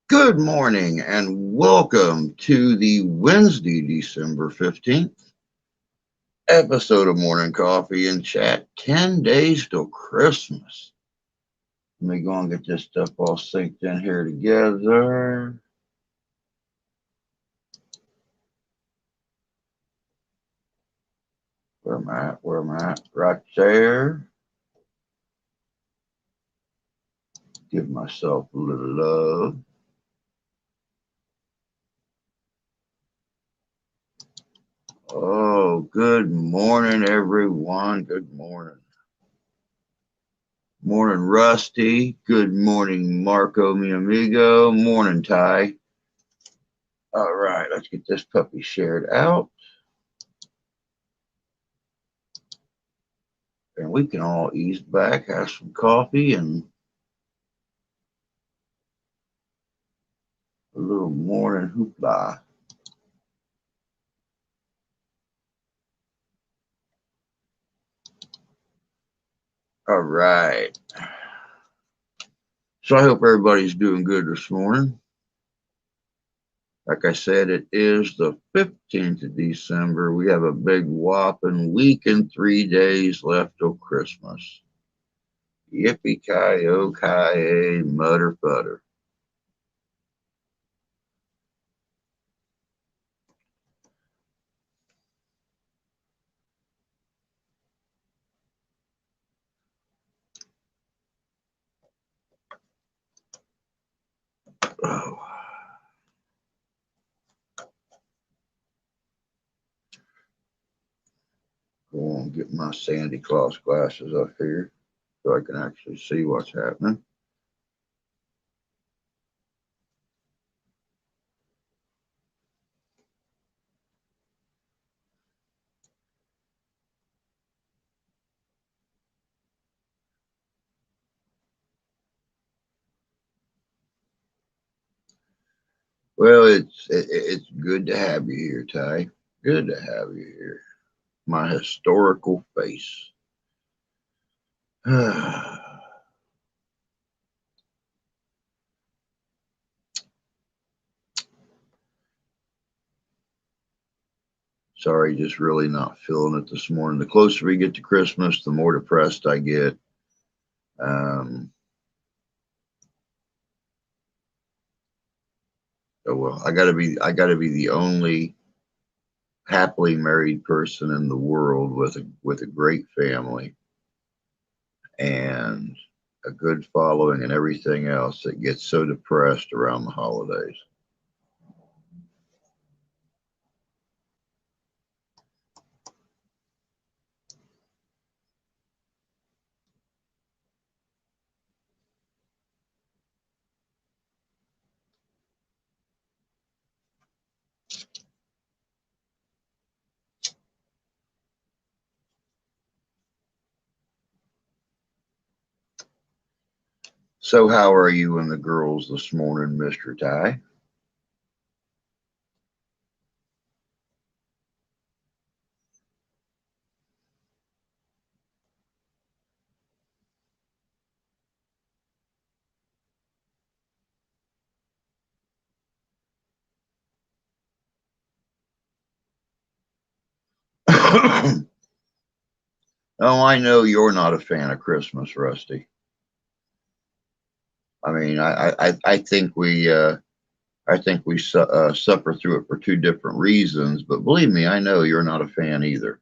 Good morning and welcome to the Wednesday, December 15th episode of Morning Coffee and Chat. 10 days till Christmas. Let me go and get this stuff all synced in here together. Where am I at? Where am I at? Right there. Give myself a little love. Oh, good morning, everyone. Good morning. Morning, Rusty. Good morning, Marco, mi amigo. Morning, Ty. All right, let's get this puppy shared out. And we can all ease back, have some coffee, and a little morning hoopla. All right. So I hope everybody's doing good this morning. Like I said, it is the 15th of December. We have a big whopping week and 3 days left till Christmas. Yippee-ki-yo-ki-yay, mutter butter. Oh. Go on and get my Sandy Claus glasses up here so I can actually see what's happening. Well, it's good to have you here, Ty. Good to have you here. My historical face. Sorry, just really not feeling it this morning. The closer we get to Christmas, the more depressed I get. Oh well, I gotta be the only happily married person in the world with a great family and a good following and everything else that gets so depressed around the holidays. So how are you and the girls this morning, Mr. Ty? Oh, I know you're not a fan of Christmas, Rusty. I mean, I think we suffer through it for two different reasons, but believe me, I know you're not a fan either.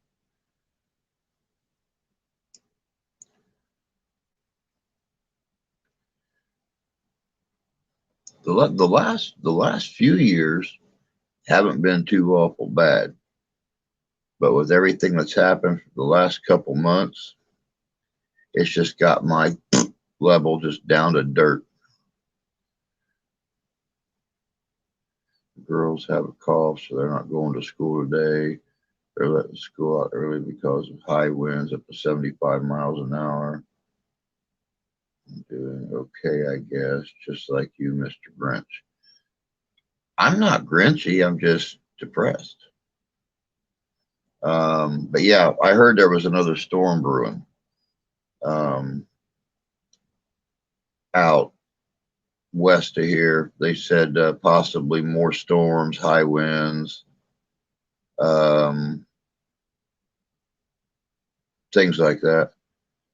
The last few years haven't been too awful bad, but with everything that's happened for the last couple months, it's just got my level just down to dirt. The girls have a cough, so they're not going to school today. They're letting school out early because of high winds up to 75 miles an hour. I'm doing okay, I guess, just like you, Mr. Grinch. I'm not grinchy, I'm just depressed. But yeah, I heard there was another storm brewing um, out west of here. They said possibly more storms, high winds, um, things like that.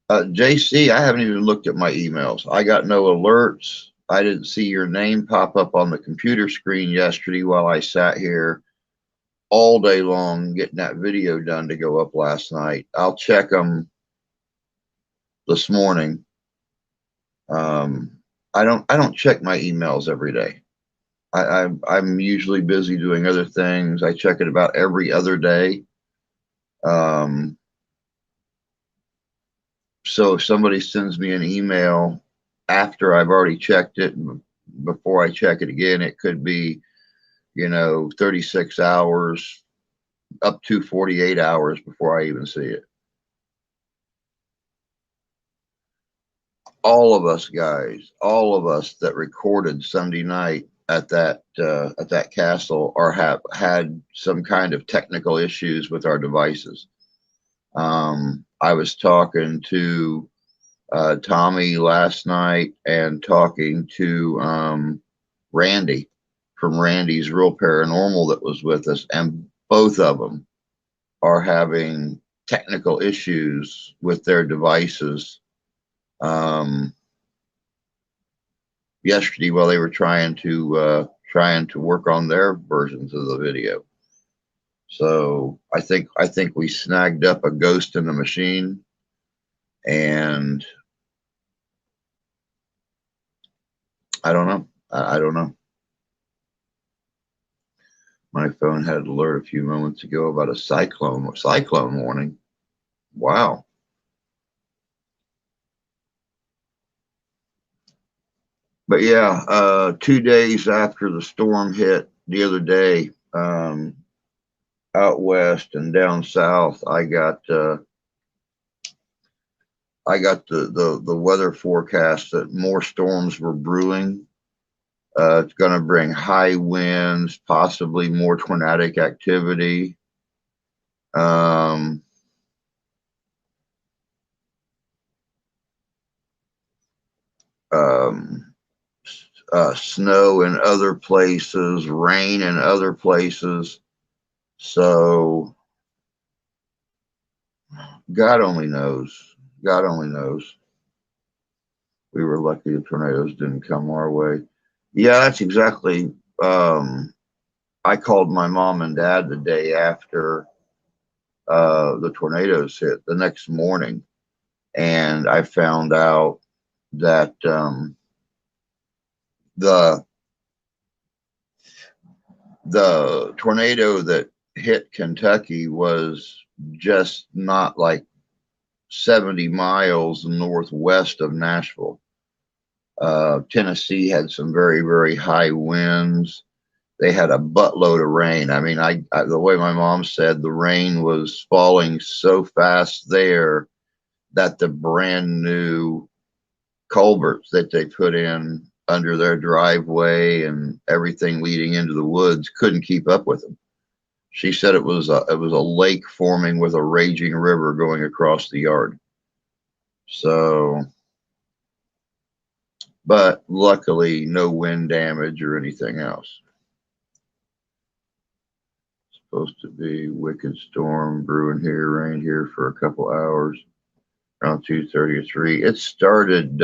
JC, I haven't even looked at my emails. I got no alerts. I didn't see your name pop up on the computer screen yesterday while I sat here all day long getting that video done to go up last night. I'll check them this morning. I don't check my emails every day. I'm usually busy doing other things. I check it about every other day. Um, so if somebody sends me an email after I've already checked it, before I check it again, it could be, 36 hours up to 48 hours before I even see it. All of us guys, all of us that recorded Sunday night at that castle have had some kind of technical issues with our devices. I was talking to Tommy last night and talking to Randy from Randy's Real Paranormal that was with us, and both of them are having technical issues with their devices. Yesterday while they were trying to work on their versions of the video. So I think we snagged up a ghost in the machine, and I don't know. I don't know. My phone had an alert a few moments ago about a cyclone warning. Wow. But yeah, 2 days after the storm hit the other day, out west and down south, I got the weather forecast that more storms were brewing. It's going to bring high winds, possibly more tornadic activity. Um, Snow in other places, rain in other places. So God only knows. God only knows. We were lucky the tornadoes didn't come our way. Yeah, that's exactly. I called my mom and dad the day after the tornadoes hit, the next morning, and I found out that the tornado that hit Kentucky was just not like 70 miles northwest of Nashville. Tennessee had some very, very high winds. They had a buttload of rain. I mean, the way my mom said, the rain was falling so fast there that the brand new culverts that they put in under their driveway and everything leading into the woods couldn't keep up with them. She said it was a lake forming with a raging river going across the yard. So, but luckily no wind damage or anything else. Supposed to be wicked storm brewing here, rain here for a couple hours around 2:30 or 3. It started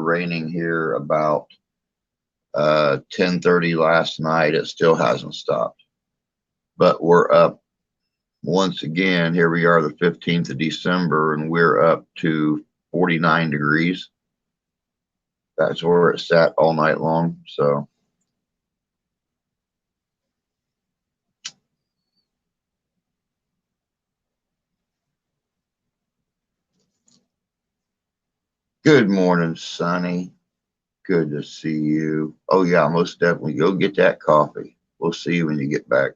raining here about 10:30 last night. It still hasn't stopped, but we're up once again. Here we are, the 15th of December, and we're up to 49 degrees. That's where it sat all night long. So good morning, Sonny. Good to see you. Oh yeah, most definitely. Go get that coffee. We'll see you when you get back.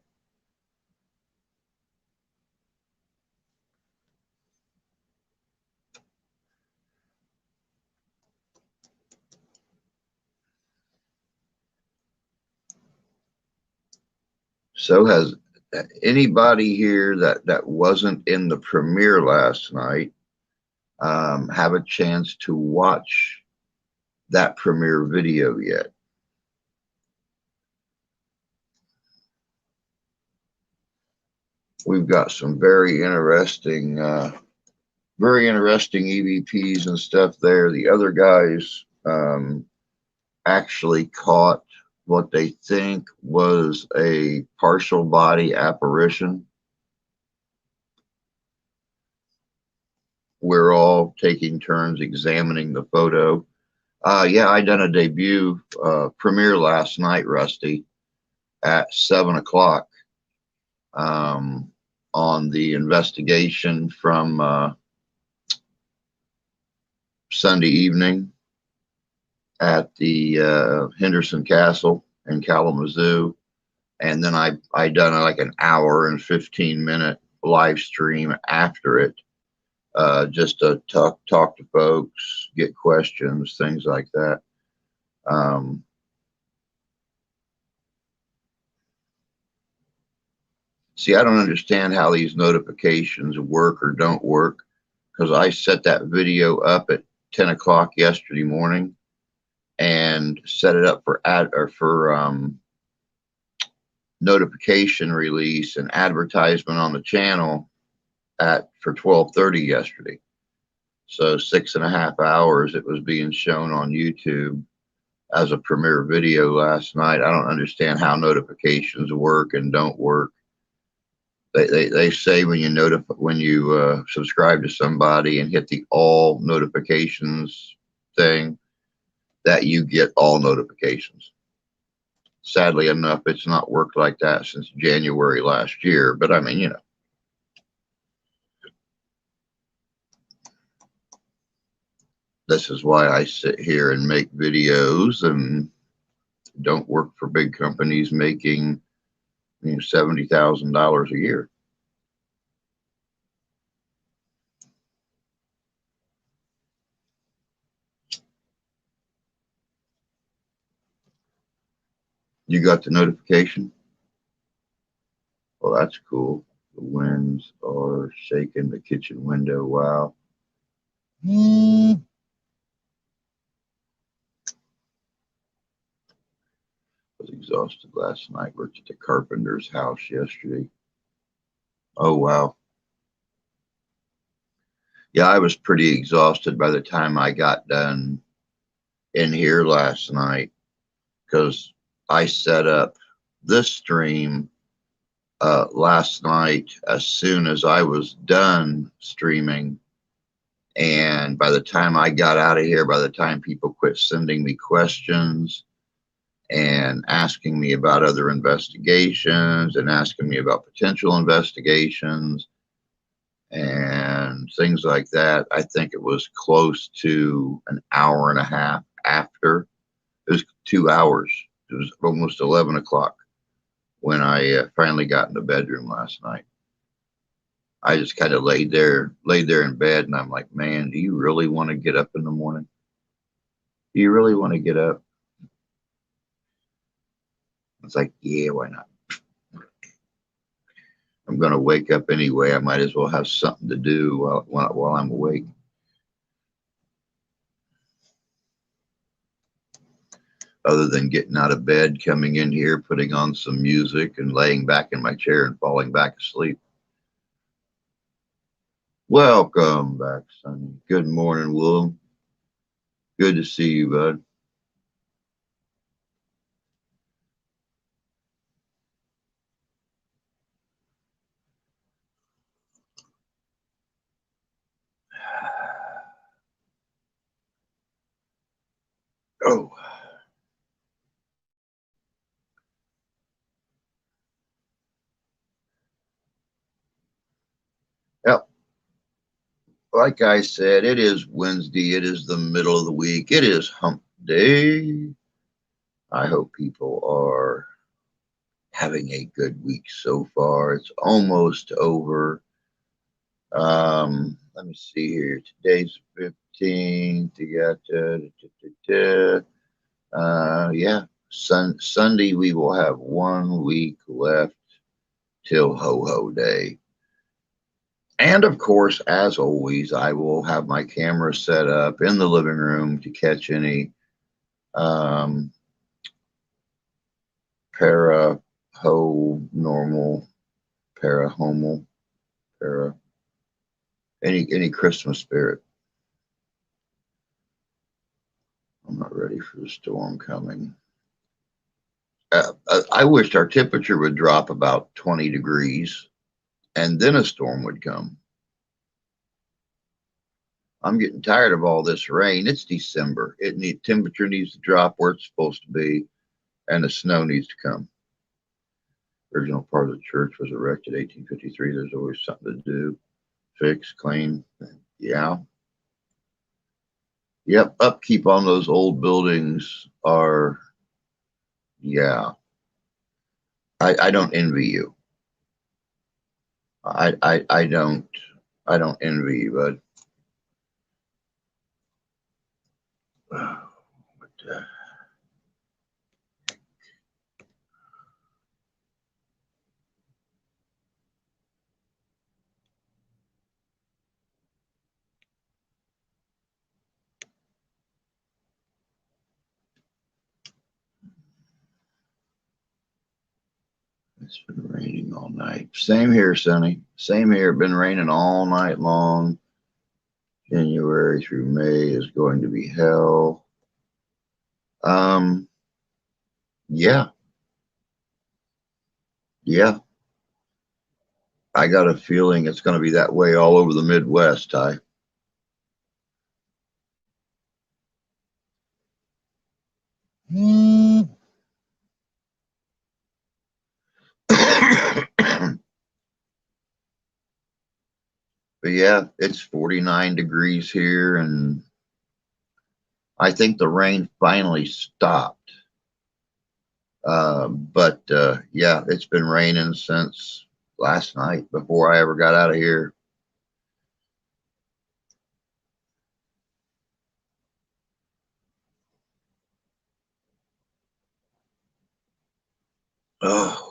So has anybody here that wasn't in the premiere last night have a chance to watch that premiere video yet. We've got some very interesting EVPs and stuff there. The other guys actually caught what they think was a partial body apparition. We're all taking turns examining the photo. Yeah, I done a debut premiere last night, Rusty, at 7 o'clock on the investigation from Sunday evening at the Henderson Castle in Kalamazoo. And then I done like an hour and 15-minute live stream after it, just to talk to folks, get questions, things like that. See, I don't understand how these notifications work or don't work, because I set that video up at 10 o'clock yesterday morning and set it up for notification release and advertisement on the channel for 12:30 yesterday. So 6.5 hours it was being shown on YouTube as a premiere video last night. I don't understand how notifications work and don't work. They say when you subscribe to somebody and hit the all notifications thing, that you get all notifications. Sadly enough, it's not worked like that since January last year, but I mean, you know. This is why I sit here and make videos and don't work for big companies making $70,000 a year. You got the notification? Well, that's cool. The winds are shaking the kitchen window. Wow. I was exhausted last night. Worked at the carpenter's house yesterday. Oh, wow. Yeah, I was pretty exhausted by the time I got done in here last night, because I set up this stream last night as soon as I was done streaming. And by the time I got out of here, by the time people quit sending me questions and asking me about other investigations and asking me about potential investigations and things like that, I think it was close to an hour and a half after. It was 2 hours. It was almost 11 o'clock when I finally got in the bedroom last night. I just kind of laid there in bed, and I'm like, man, do you really want to get up in the morning? Do you really want to get up? It's like, yeah, why not? I'm going to wake up anyway. I might as well have something to do while I'm awake. Other than getting out of bed, coming in here, putting on some music, and laying back in my chair and falling back asleep. Welcome back, Sonny. Good morning, Willem. Good to see you, bud. Oh. Yep. Like I said, it is Wednesday. It is the middle of the week. It is hump day. I hope people are having a good week so far. It's almost over. Let me see here. Today's 15th. You got yeah. Sunday we will have 1 week left till Ho-Ho Day. And of course, as always, I will have my camera set up in the living room to catch any Um, para, ho, normal, para, homo, para, any Christmas spirit. I'm not ready for the storm coming. I wished our temperature would drop about 20 degrees and then a storm would come. I'm getting tired of all this rain. It's December. Temperature needs to drop where it's supposed to be, and the snow needs to come. Original part of the church was erected 1853. There's always something to do, fix, clean. Yeah. Yep. Upkeep on those old buildings are, yeah. I don't envy you. I don't envy you, bud. But, it's been raining all night. Same here, Sonny. Same here. Been raining all night long. January through May is going to be hell. Yeah, yeah. I got a feeling it's going to be that way all over the Midwest, Ty. But yeah, it's 49 degrees here, and I think the rain finally stopped. But yeah, it's been raining since last night before I ever got out of here. Oh,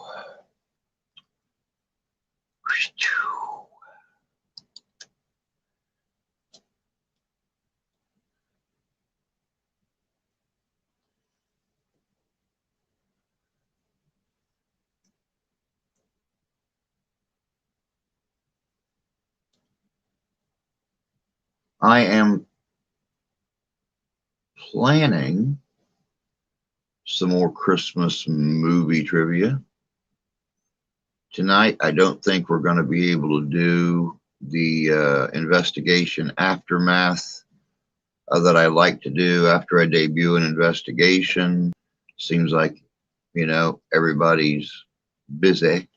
I am planning some more Christmas movie trivia. Tonight, I don't think we're going to be able to do the investigation aftermath that I like to do after I debut an investigation. Seems like, everybody's busy.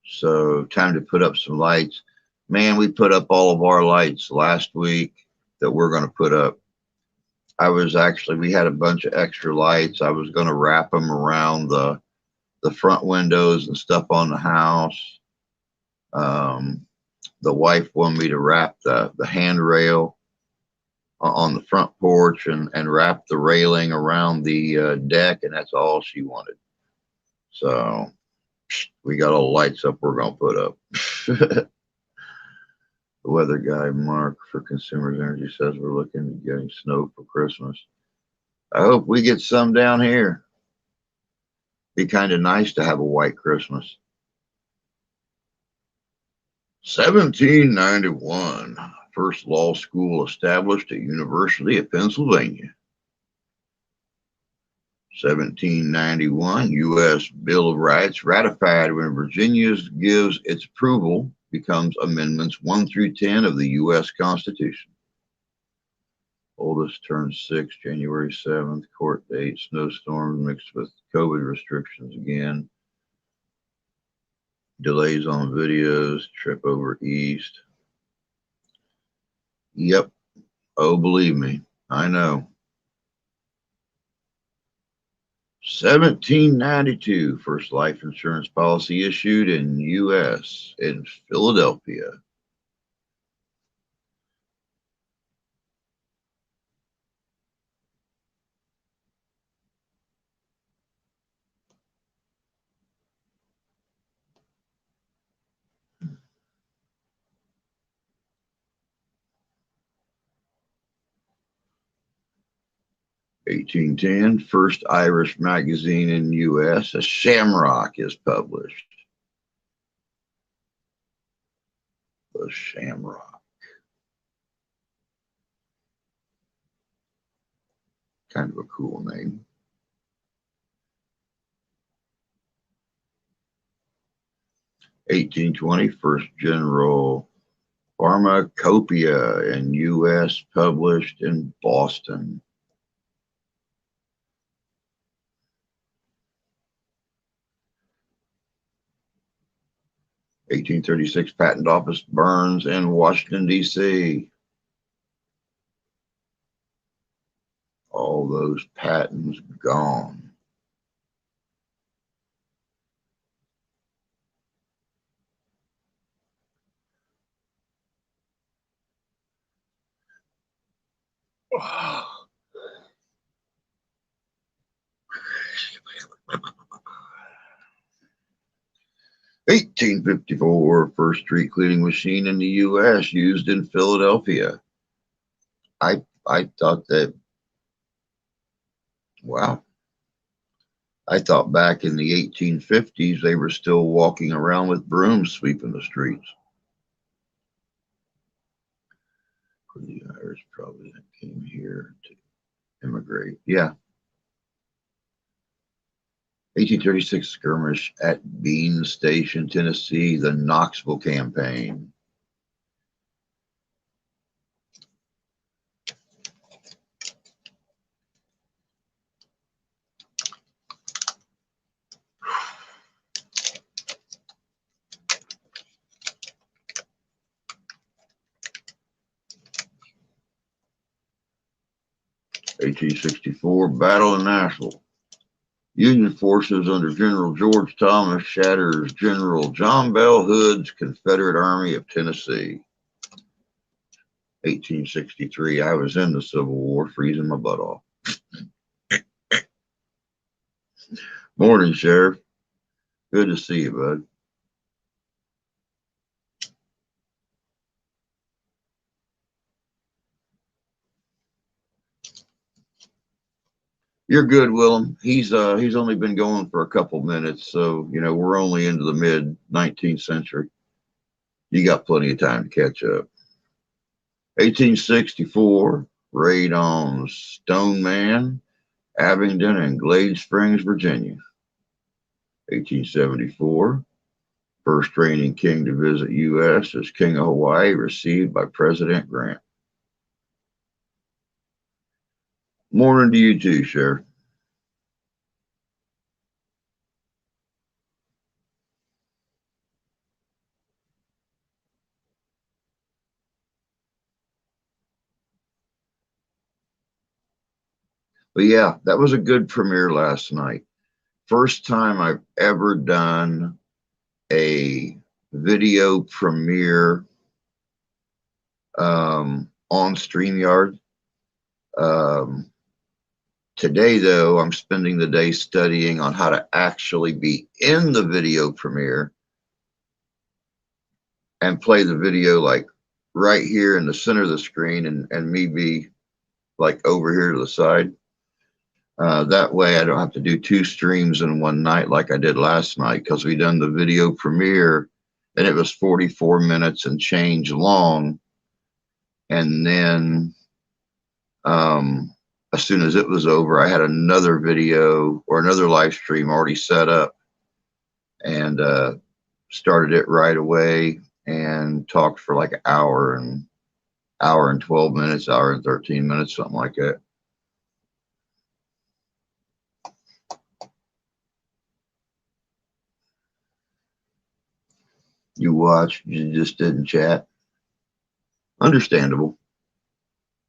So, time to put up some lights. Man, we put up all of our lights last week that we're going to put up. We had a bunch of extra lights. I was going to wrap them around the front windows and stuff on the house. The wife wanted me to wrap the handrail on the front porch and wrap the railing around the deck, and that's all she wanted. So we got all the lights up we're going to put up. The weather guy, Mark, for Consumers Energy says we're looking at getting snow for Christmas. I hope we get some down here. Be kind of nice to have a white Christmas. 1791, first law school established at University of Pennsylvania. 1791, U.S. Bill of Rights ratified when Virginia gives its approval, becomes Amendments 1 through 10 of the U.S. Constitution. Oldest turns 6, January 7th, court date, snowstorms mixed with COVID restrictions again. Delays on videos, trip over east. Yep. Oh, believe me, I know. 1792, first life insurance policy issued in U.S. in Philadelphia. 1810, first Irish magazine in U.S., a Shamrock, is published. The Shamrock. Kind of a cool name. 1820, first general pharmacopoeia in U.S., published in Boston. 1836, Patent Office burns in Washington, D.C. All those patents gone. Wow. 1854, first street cleaning machine in the U.S. used in Philadelphia. I thought that, wow. I thought back in the 1850s they were still walking around with brooms sweeping the streets. For the Irish probably that came here to immigrate. Yeah. 1836 skirmish at Bean Station, Tennessee, the Knoxville campaign. (1864) Battle of Nashville. Union forces under General George Thomas shatters General John Bell Hood's Confederate Army of Tennessee. 1863, I was in the Civil War, freezing my butt off. Morning, Sheriff. Good to see you, bud. You're good, Willem. He's only been going for a couple minutes, so you know we're only into the mid 19th century. You got plenty of time to catch up. 1864, raid on Stoneman, Abingdon, and Glade Springs, Virginia. 1874, first reigning king to visit U.S. as King of Hawaii, received by President Grant. Morning to you too, Sheriff. But yeah, that was a good premiere last night. First time I've ever done a video premiere on StreamYard. Today, though, I'm spending the day studying on how to actually be in the video premiere and play the video like right here in the center of the screen and me be like over here to the side. That way I don't have to do two streams in one night like I did last night, because we done the video premiere and it was 44 minutes and change long. And then as soon as it was over, I had another video or another live stream already set up and started it right away and talked for like an hour and 12 minutes, hour and 13 minutes, something like that. You watched, you just didn't chat. Understandable.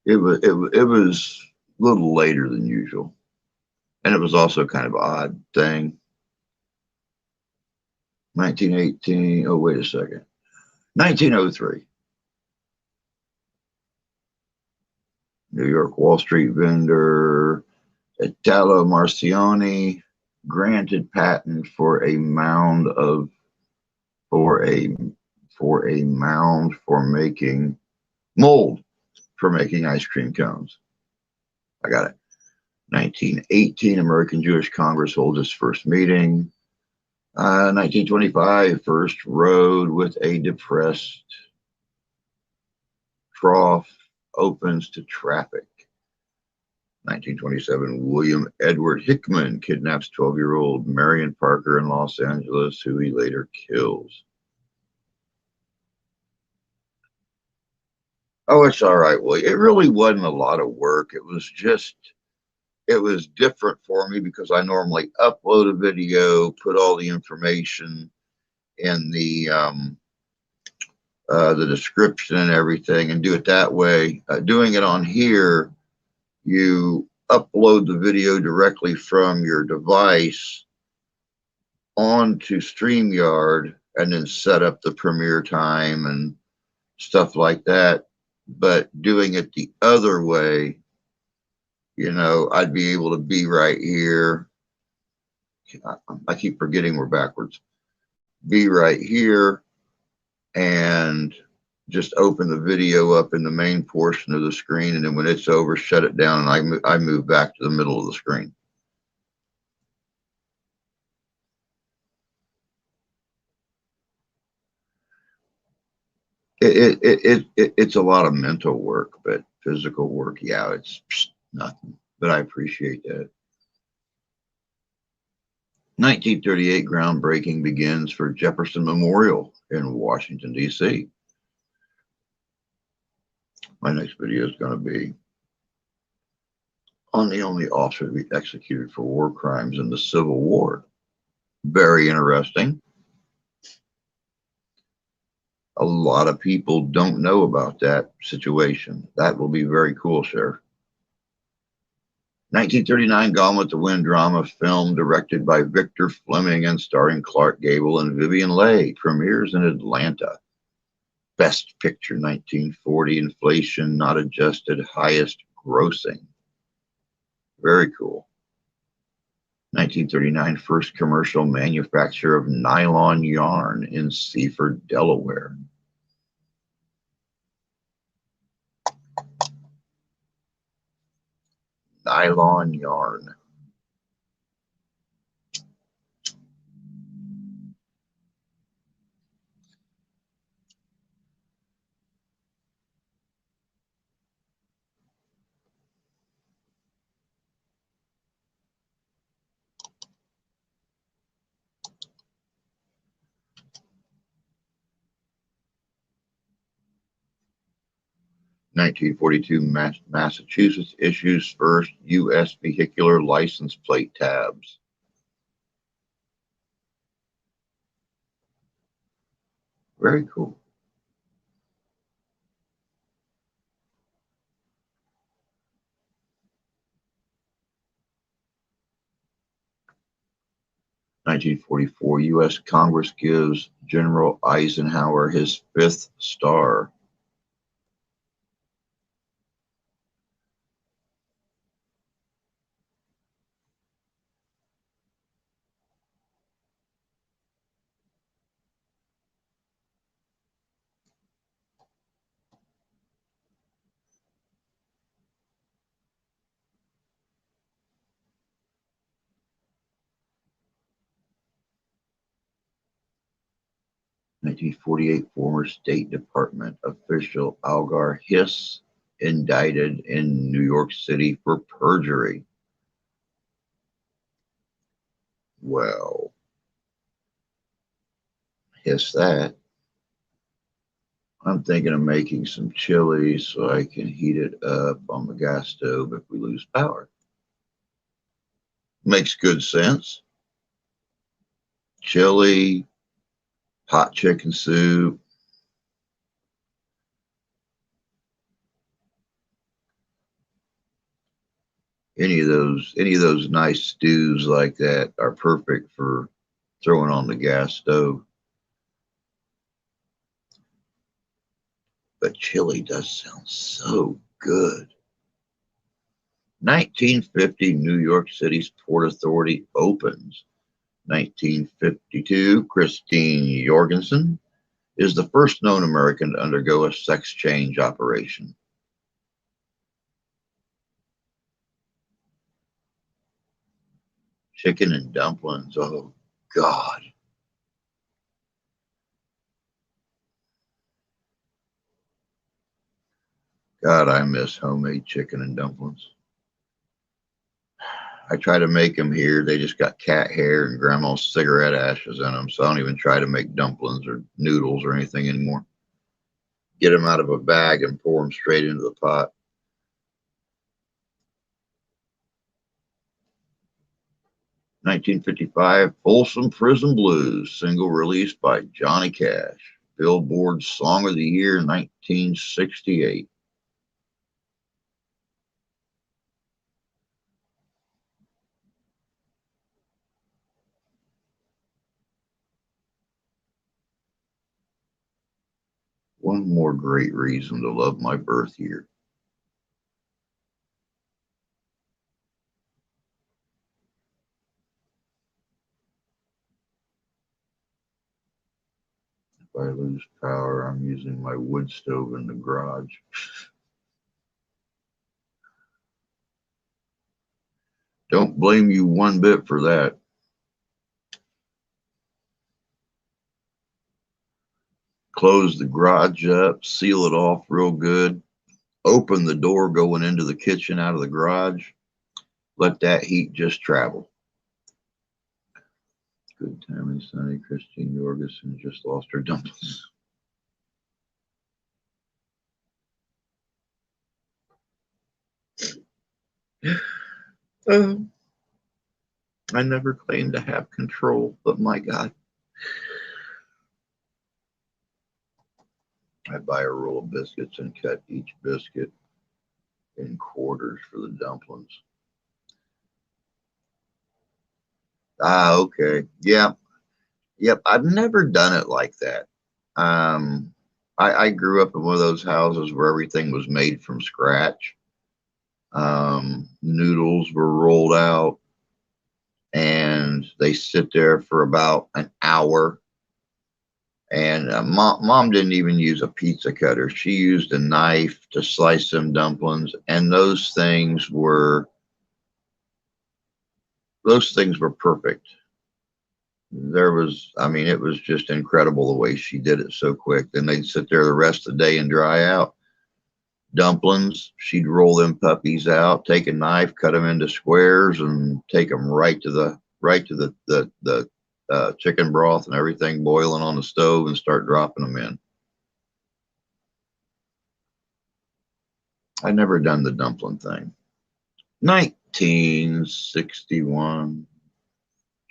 It was a little later than usual, and it was also kind of an odd thing. 1918. Oh, wait a second. 1903. New York Wall Street vendor Italo Marcioni granted patent for a mound for making mold for making ice cream cones. I got it. 1918, American Jewish Congress holds its first meeting. 1925, first road with a depressed trough opens to traffic. 1927, William Edward Hickman kidnaps 12-year-old Marion Parker in Los Angeles, who he later kills. Oh, it's all right, Willie. It really wasn't a lot of work. It was different for me because I normally upload a video, put all the information in the description and everything, and do it that way. Doing it on here, you upload the video directly from your device onto StreamYard and then set up the premiere time and stuff like that. But doing it the other way, I'd be able to be right here. I keep forgetting we're backwards. Be right here and just open the video up in the main portion of the screen, and then when it's over, shut it down, and I move back to the middle of the screen. It's a lot of mental work, but physical work, yeah, it's nothing. But I appreciate that. 1938, groundbreaking begins for Jefferson Memorial in Washington, D.C. My next video is going to be on the only officer to be executed for war crimes in the Civil War. Very interesting. A lot of people don't know about that situation. That will be very cool, Sheriff. 1939, Gone with the Wind drama film directed by Victor Fleming and starring Clark Gable and Vivien Leigh premieres in Atlanta. Best Picture 1940, inflation not adjusted, highest grossing. Very cool. 1939, first commercial manufacture of nylon yarn in Seaford, Delaware. Nylon yarn. Massachusetts issues first U.S. vehicular license plate tabs. Very cool. 1944, U.S. Congress gives General Eisenhower his 5th star. (1948) Former State Department official Algar Hiss indicted in New York City for perjury. Well, hiss that. I'm thinking of making some chili so I can heat it up on the gas stove if we lose power. Makes good sense. Chili, hot chicken soup. Any of those nice stews like that are perfect for throwing on the gas stove. But chili does sound so good. 1950, New York City's Port Authority opens. 1952, Christine Jorgensen is the first known American to undergo a sex change operation. Chicken and dumplings. Oh, God. God, I miss homemade chicken and dumplings. I try to make them here. They just got cat hair and grandma's cigarette ashes in them, so I don't even try to make dumplings or noodles or anything anymore. Get them out of a bag and pour them straight into the pot. 1955, Folsom Prison Blues, single released by Johnny Cash. Billboard Song of the Year, 1968. One more great reason to love my birth year. If I lose power, I'm using my wood stove in the garage. Don't blame you one bit for that. Close the garage up, seal it off real good, open the door going into the kitchen out of the garage, let that heat just travel. Good timing, Sonny. Christine Jorgensen just lost her dumplings. I never claimed to have control, but my God. I buy a roll of biscuits and cut each biscuit in quarters for the dumplings. Ah, okay. Yeah. Yep. I've never done it like that. I grew up in one of those houses where everything was made from scratch. Noodles were rolled out and they sit there for about an hour. And mom didn't even use a pizza cutter. She used a knife to slice them dumplings, and those things were perfect. It was just incredible the way she did it so quick. Then they'd sit there the rest of the day and dry out. Dumplings, she'd roll them puppies out, take a knife, cut them into squares, and take them right to the chicken broth and everything boiling on the stove and start dropping them in. I never done the dumpling thing. 1961,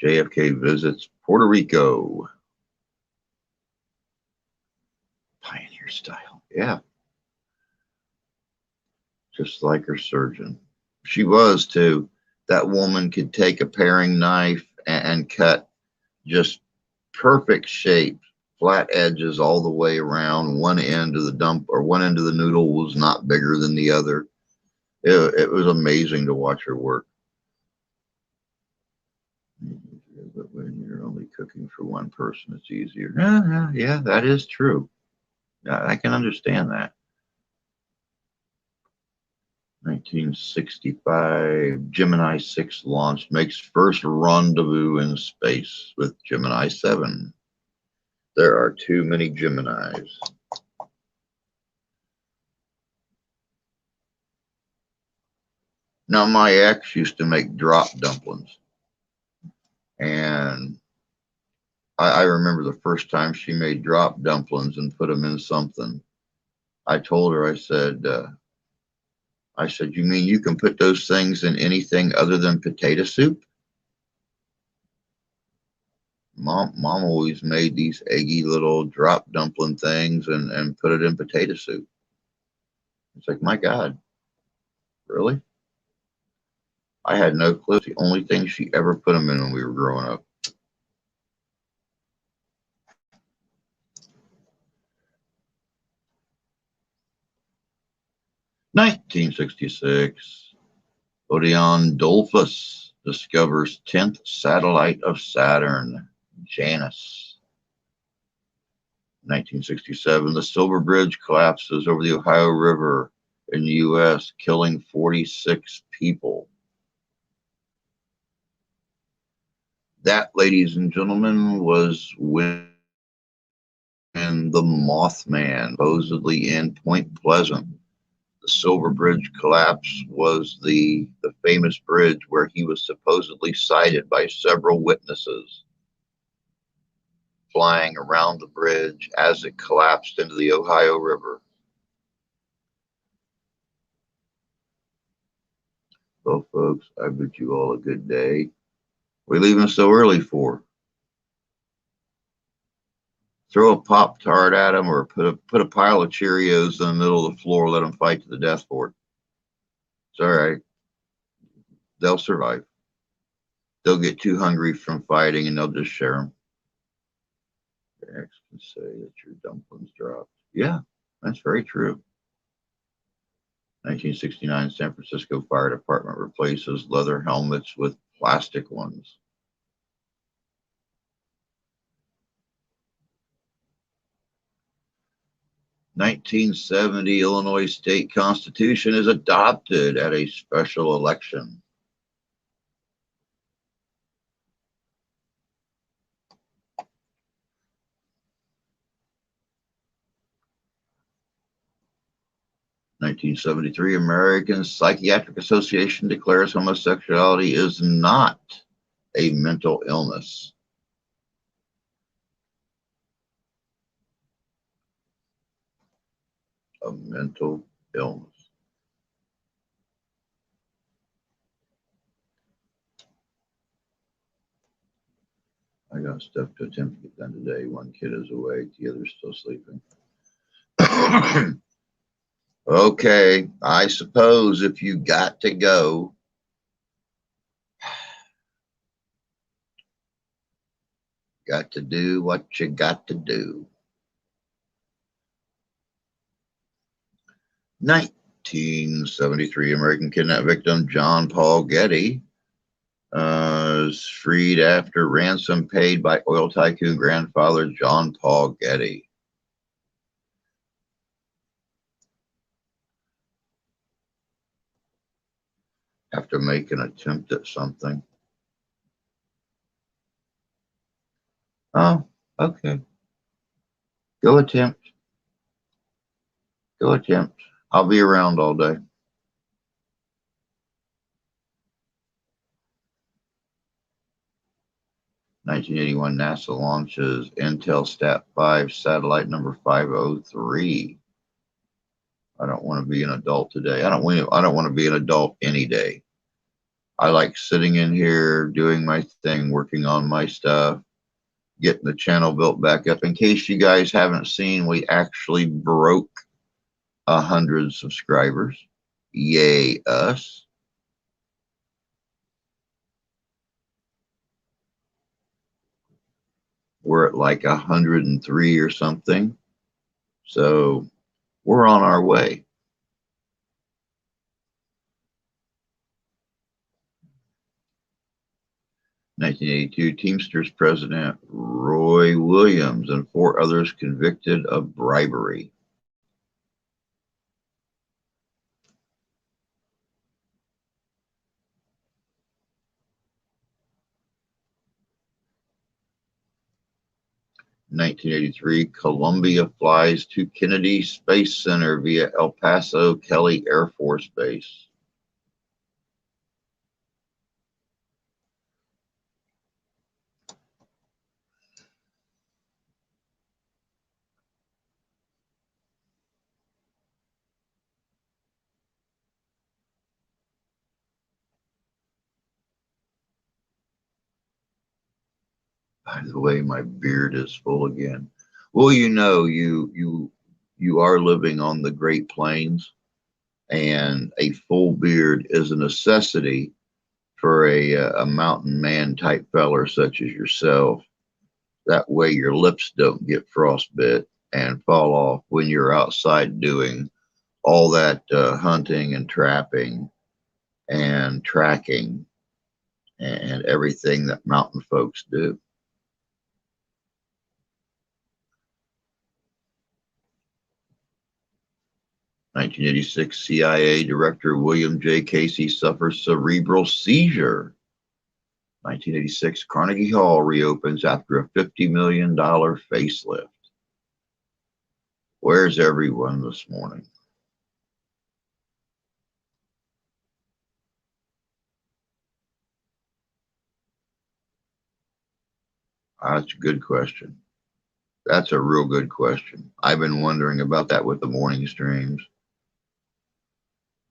JFK visits Puerto Rico. Pioneer style, yeah. Just like her surgeon. She was too. That woman could take a paring knife and cut just perfect shape, flat edges all the way around. One end of the noodle was not bigger than the other. It was amazing to watch her work. But when you're only cooking for one person, it's easier. Yeah, that is true. I can understand that. 1965, Gemini 6 launched, makes first rendezvous in space with Gemini 7. There are too many Geminis. Now, my ex used to make drop dumplings. And I remember the first time she made drop dumplings and put them in something. I told her, I said, you mean you can put those things in anything other than potato soup? Mom always made these eggy little drop dumpling things and put it in potato soup. It's like, my God, really? I had no clue. It's the only thing she ever put them in when we were growing up. (1966) Odion Dolphus discovers 10th satellite of Saturn, Janus. 1967, the Silver Bridge collapses over the Ohio River in the U.S., killing 46 people. That, ladies and gentlemen, was when the Mothman, supposedly in Point Pleasant. The Silver Bridge collapse was the famous bridge where he was supposedly sighted by several witnesses flying around the bridge as it collapsed into the Ohio River. Well, folks, I bid you all a good day. What are we leaving so early for? Throw a Pop-Tart at them, or put a pile of Cheerios in the middle of the floor, let them fight to the death for it. It's all right. They'll survive. They'll get too hungry from fighting and they'll just share them. The X can say that your dumplings dropped. Yeah, that's very true. 1969 San Francisco Fire Department replaces leather helmets with plastic ones. (1970) Illinois state constitution is adopted at a special election. (1973) American Psychiatric Association declares homosexuality is not a mental illness. A mental illness. I got stuff to attempt to get done today. One kid is awake, the other's still sleeping. Okay, I suppose if you got to go, got to do what you got to do. 1973 American kidnap victim John Paul Getty is freed after ransom paid by oil tycoon grandfather John Paul Getty. Have to make an attempt at something. Oh, okay. Go attempt. Go attempt. I'll be around all day. 1981 NASA launches Intelsat 5 satellite number 503. I don't want to be an adult today. I don't want to be an adult any day. I like sitting in here, doing my thing, working on my stuff, getting the channel built back up. In case you guys haven't seen, we actually broke 100 subscribers. Yay us. We're at like 103 or something. So we're on our way. (1982) Teamsters president Roy Williams and 4 others convicted of bribery. (1983) Columbia flies to Kennedy Space Center via El Paso Kelly Air Force Base. By the way, my beard is full again. Well, you know, you are living on the Great Plains, and a full beard is a necessity for a mountain man type feller such as yourself. That way your lips don't get frostbit and fall off when you're outside doing all that hunting and trapping and tracking and everything that mountain folks do. 1986 CIA Director William J. Casey suffers cerebral seizure. 1986, Carnegie Hall reopens after a $50 million facelift. Where's everyone this morning? That's a good question. That's a real good question. I've been wondering about that with the morning streams.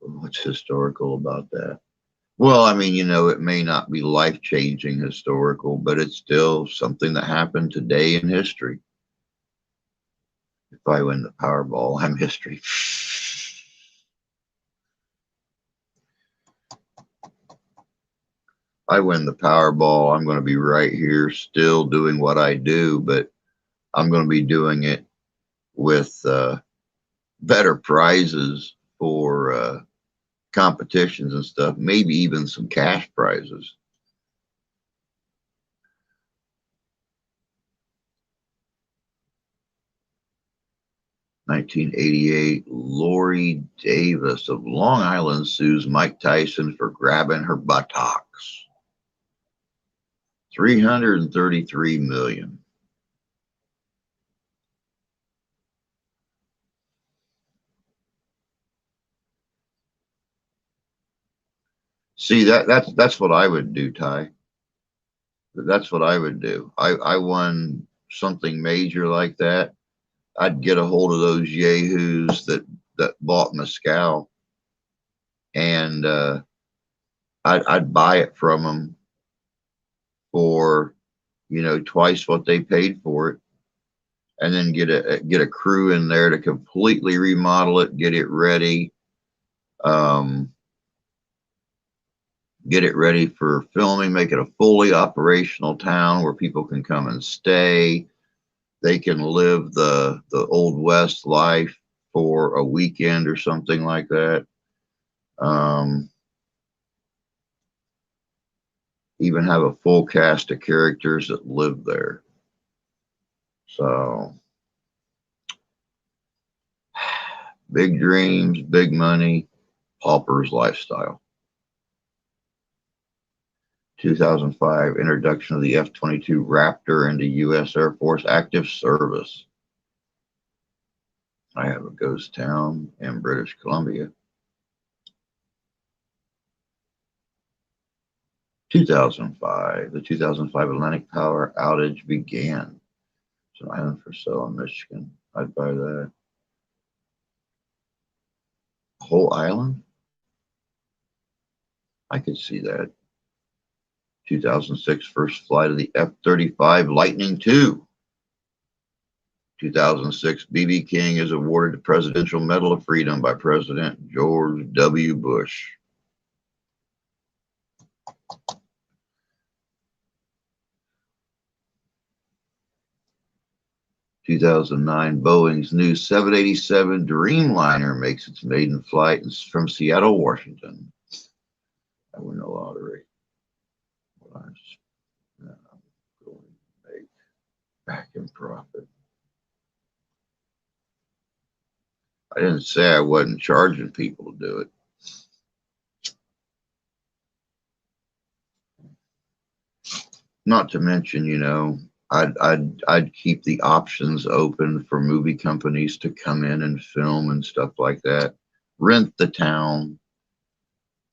What's historical about that? Well, I mean, it may not be life-changing historical, but it's still something that happened today in history. If I win the Powerball, I'm history. I win the Powerball, I'm going to be right here still doing what I do, but I'm going to be doing it with better prizes for competitions and stuff, maybe even some cash prizes. (1988) Lori Davis of Long Island sues Mike Tyson for grabbing her buttocks. $333 million. See, that's what I would do, Ty. That's what I would do. I won something major like that. I'd get a hold of those yahoos that bought Mescal, and I'd buy it from them for twice what they paid for it, and then get a crew in there to completely remodel it, get it ready, get it ready for filming, make it a fully operational town where people can come and stay. They can live the Old West life for a weekend or something like that. Even have a full cast of characters that live there. So, big dreams, big money, pauper's lifestyle. 2005, introduction of the F-22 Raptor into U.S. Air Force active service. I have a ghost town in British Columbia. 2005, the 2005 Atlantic power outage began. It's an island for sale in Michigan. I'd buy that. Whole island? I could see that. 2006 first flight of the F-35 Lightning II. 2006 B.B. King is awarded the Presidential Medal of Freedom by President George W. Bush. (2009) Boeing's new 787 Dreamliner makes its maiden flight from Seattle, Washington. I win the lottery. Well, I'm going to make back in profit. I didn't say I wasn't charging people to do it. Not to mention, I'd keep the options open for movie companies to come in and film and stuff like that. Rent the town.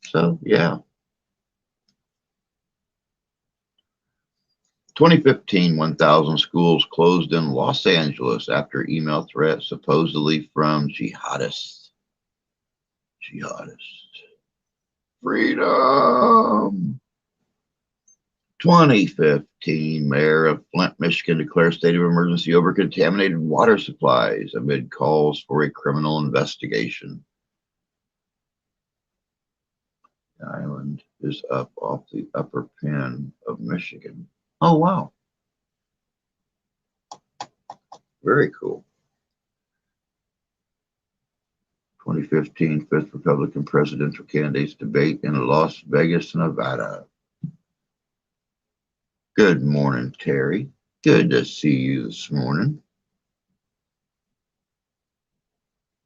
So yeah. 2015, 1,000 schools closed in Los Angeles after email threat supposedly from jihadists. Freedom. 2015, mayor of Flint, Michigan declares state of emergency over contaminated water supplies amid calls for a criminal investigation. The island is up off the upper Penn of Michigan. Oh, wow. Very cool. 2015, fifth Republican presidential candidates debate in Las Vegas, Nevada. Good morning, Terry. Good to see you this morning.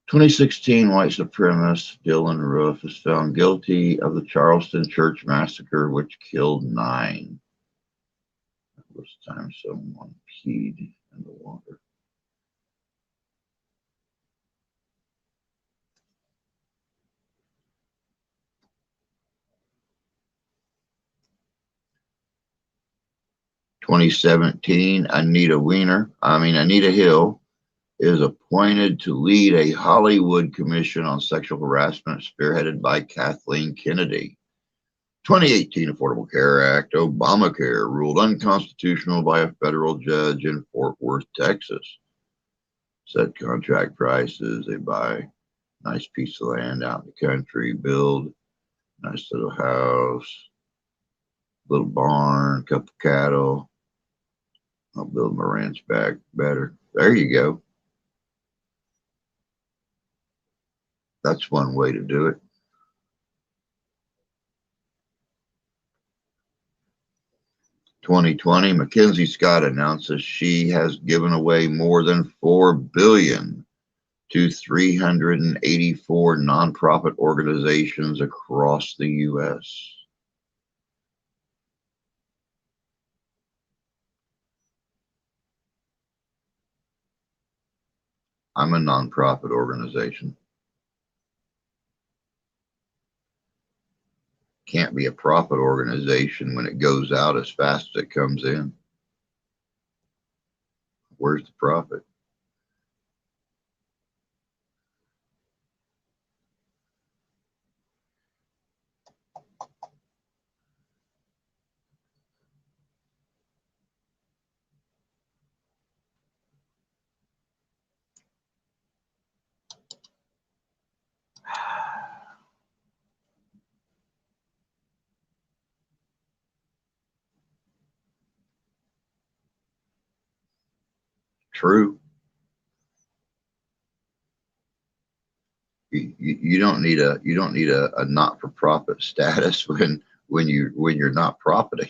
2016, white supremacist Dylan Roof is found guilty of the Charleston church massacre, which killed 9. Was the time someone peed in the water. Anita Hill is appointed to lead a Hollywood Commission on Sexual Harassment spearheaded by Kathleen Kennedy. 2018 Affordable Care Act, Obamacare, ruled unconstitutional by a federal judge in Fort Worth, Texas. Set contract prices, they buy a nice piece of land out in the country, build a nice little house, little barn, couple cattle. I'll build my ranch back better. There you go. That's one way to do it. "2020, Mackenzie Scott announces she has given away more than $4 billion to 384 nonprofit organizations across the U.S. I'm a nonprofit organization. Can't be a profit organization when it goes out as fast as it comes in. Where's the profit? True. You don't need a not-for-profit status when you're not profiting.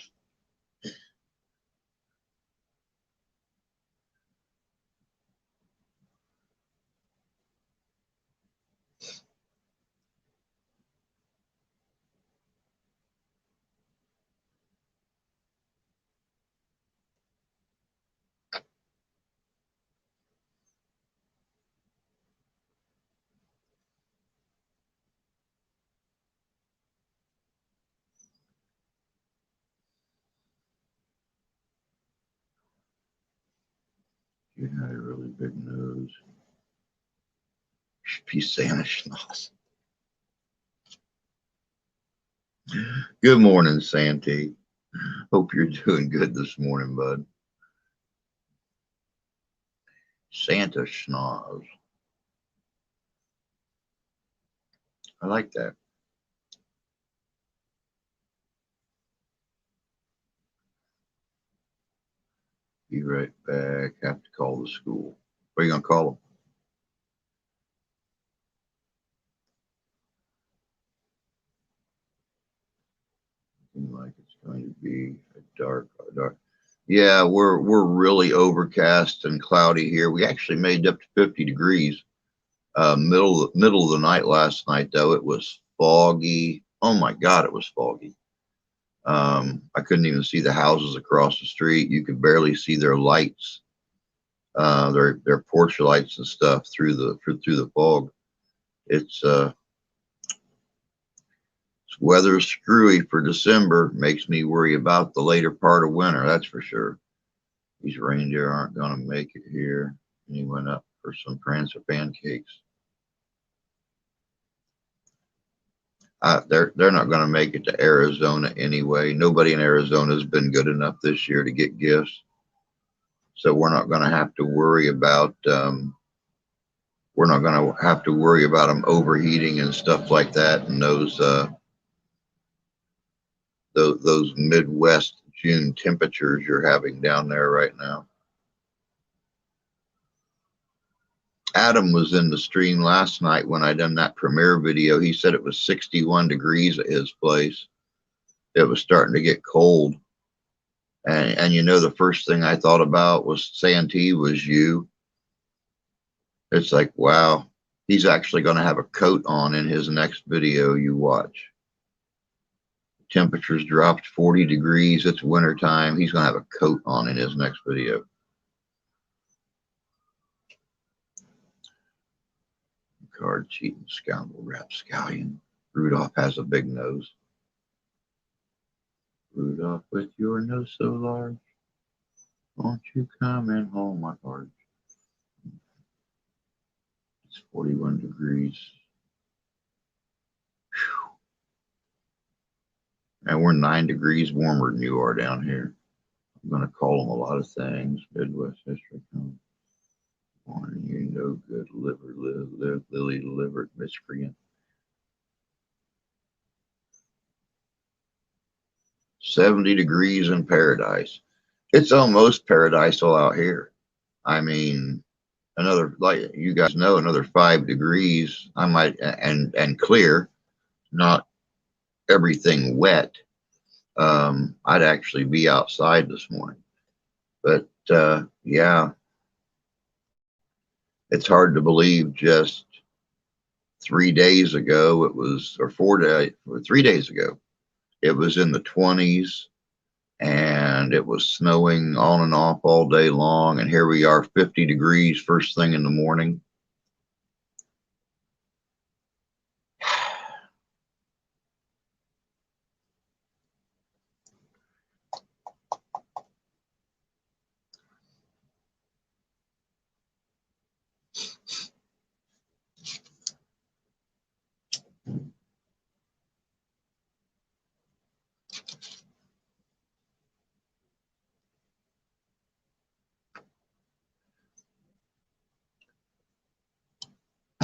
You had a really big nose. Should be Santa schnoz. Good morning, Santy. Hope you're doing good this morning, bud. Santa schnoz. I like that. Be right back. Have to call the school. What are you going to call them? Like it's going to be a dark. Yeah, we're really overcast and cloudy here. We actually made it up to 50 degrees. Middle of the night last night, though, it was foggy. Oh my God, it was foggy. I couldn't even see the houses across the street. You could barely see their lights, their porch lights and stuff through the fog. It's weather's screwy for December. Makes me worry about the later part of winter. That's for sure. These reindeer aren't going to make it here. And he went up for some Prancer pancakes. They're not going to make it to Arizona anyway. Nobody in Arizona has been good enough this year to get gifts, so we're not going to have to worry about them overheating and stuff like that. And those Midwest June temperatures you're having down there right now. Adam was in the stream last night when I done that premiere video. He said it was 61 degrees at his place. It was starting to get cold. And you know, the first thing I thought about was Santee was you. It's like, wow, he's actually going to have a coat on in his next video you watch. Temperatures dropped 40 degrees. It's winter time. He's going to have a coat on in his next video. Card cheating scoundrel rapscallion. Rudolph has a big nose. Rudolph, with your nose so large, won't you come in home, my heart? It's 41 degrees. Whew. And we're 9 degrees warmer than you are down here. I'm going to call them a lot of things. Midwest history. Morning, you no good lily livered miscreant. 70 degrees in paradise. It's almost paradisal out here. I mean, another, like you guys know, another 5 degrees. I might, and clear, not everything wet. I'd actually be outside this morning. But yeah, it's hard to believe just 3 days ago it was, or 3 days ago, it was in the 20s and it was snowing on and off all day long. And here we are, 50 degrees first thing in the morning.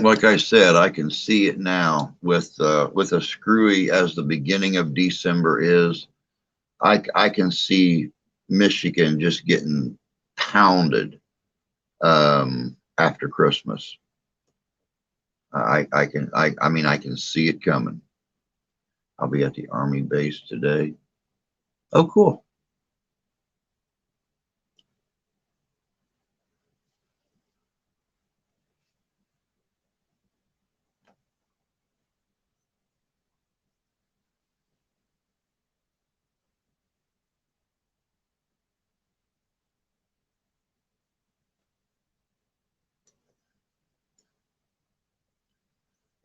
Like I said, I can see it now with as screwy as the beginning of December is. I can see Michigan just getting pounded after Christmas. I mean I can see it coming. I'll be at the Army base today. Oh, cool.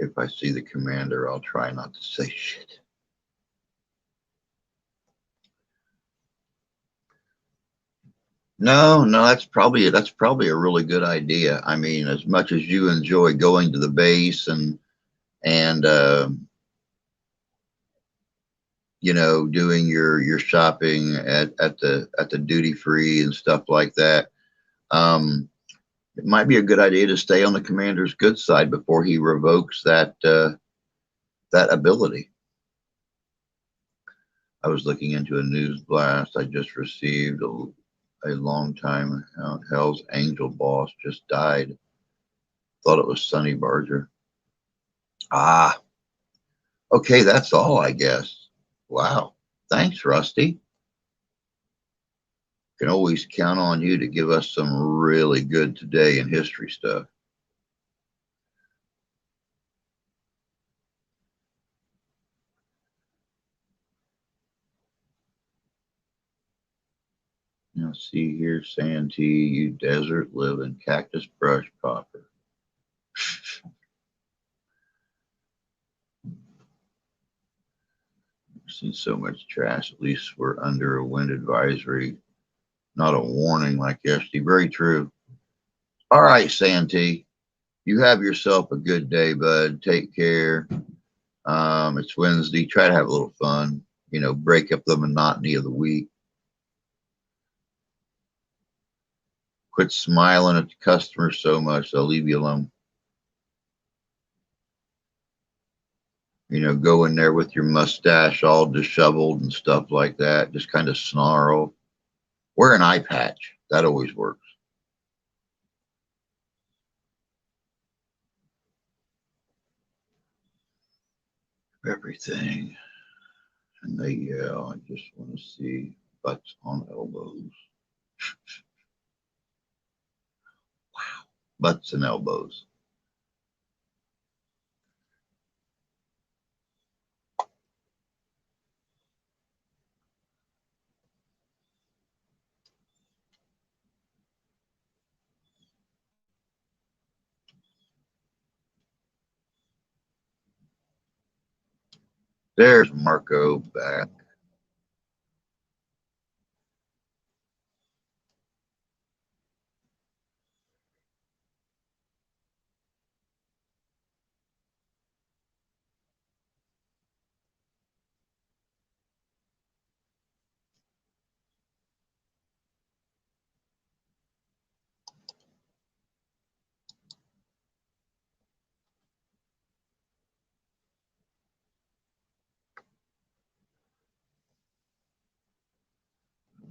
If I see the commander, I'll try not to say shit. No, that's probably a really good idea. I mean, as much as you enjoy going to the base and you know, doing your shopping at the duty free and stuff like that, it might be a good idea to stay on the commander's good side before he revokes that ability. I was looking into a news blast I just received. A long time Hell's Angel boss just died. Thought it was Sonny Barger. Ah, okay, that's all, I guess. Wow. Thanks, Rusty. Can always count on you to give us some really good today in history stuff. Now, see here, Santee, you desert living cactus brush popper. I've seen so much trash. At least we're under a wind advisory, not a warning like yesterday. Very true. All right, Santee, you have yourself a good day, bud. Take care. It's Wednesday. Try to have a little fun. You know, break up the monotony of the week. Quit smiling at the customers so much, they'll leave you alone. You know, go in there with your mustache all disheveled and stuff like that. Just kind of snarl. Wear an eye patch. That always works. Everything. And they yell, I just want to see butts on elbows. Wow. Butts and elbows. There's Marco back.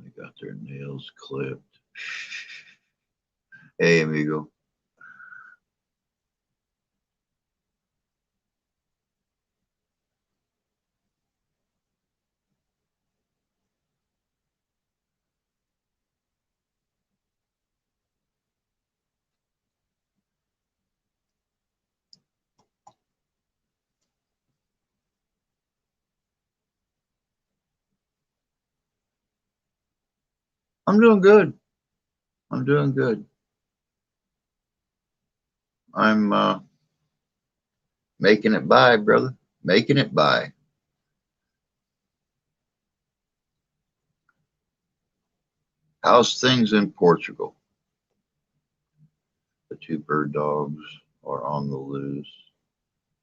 They got their nails clipped. Hey, amigo. I'm doing good. I'm doing good. I'm making it by, brother. Making it by. How's things in Portugal? The two bird dogs are on the loose.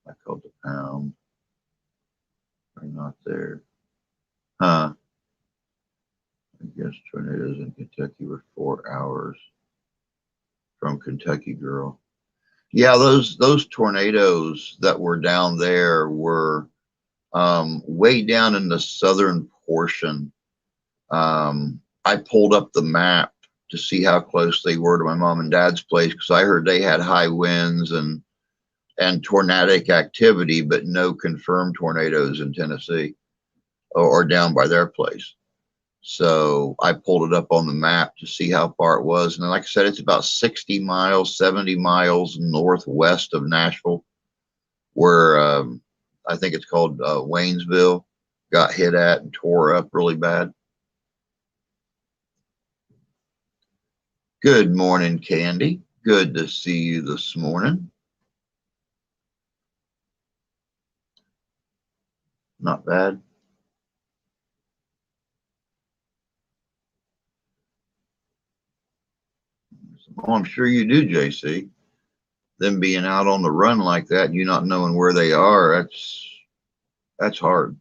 I called the pound. They're not there. Huh. I guess tornadoes in Kentucky were 4 hours from Kentucky Girl. Yeah, those tornadoes that were down there were way down in the southern portion. I pulled up the map to see how close they were to my mom and dad's place because I heard they had high winds and tornadic activity, but no confirmed tornadoes in Tennessee or down by their place. So I pulled it up on the map to see how far it was. And like I said, it's about 60 miles, 70 miles northwest of Nashville, where I think it's called Waynesville got hit at and tore up really bad. Good morning, Candy. Good to see you this morning. Not bad. Oh, I'm sure you do, JC. Them being out on the run like that, and you not knowing where they are, that's hard.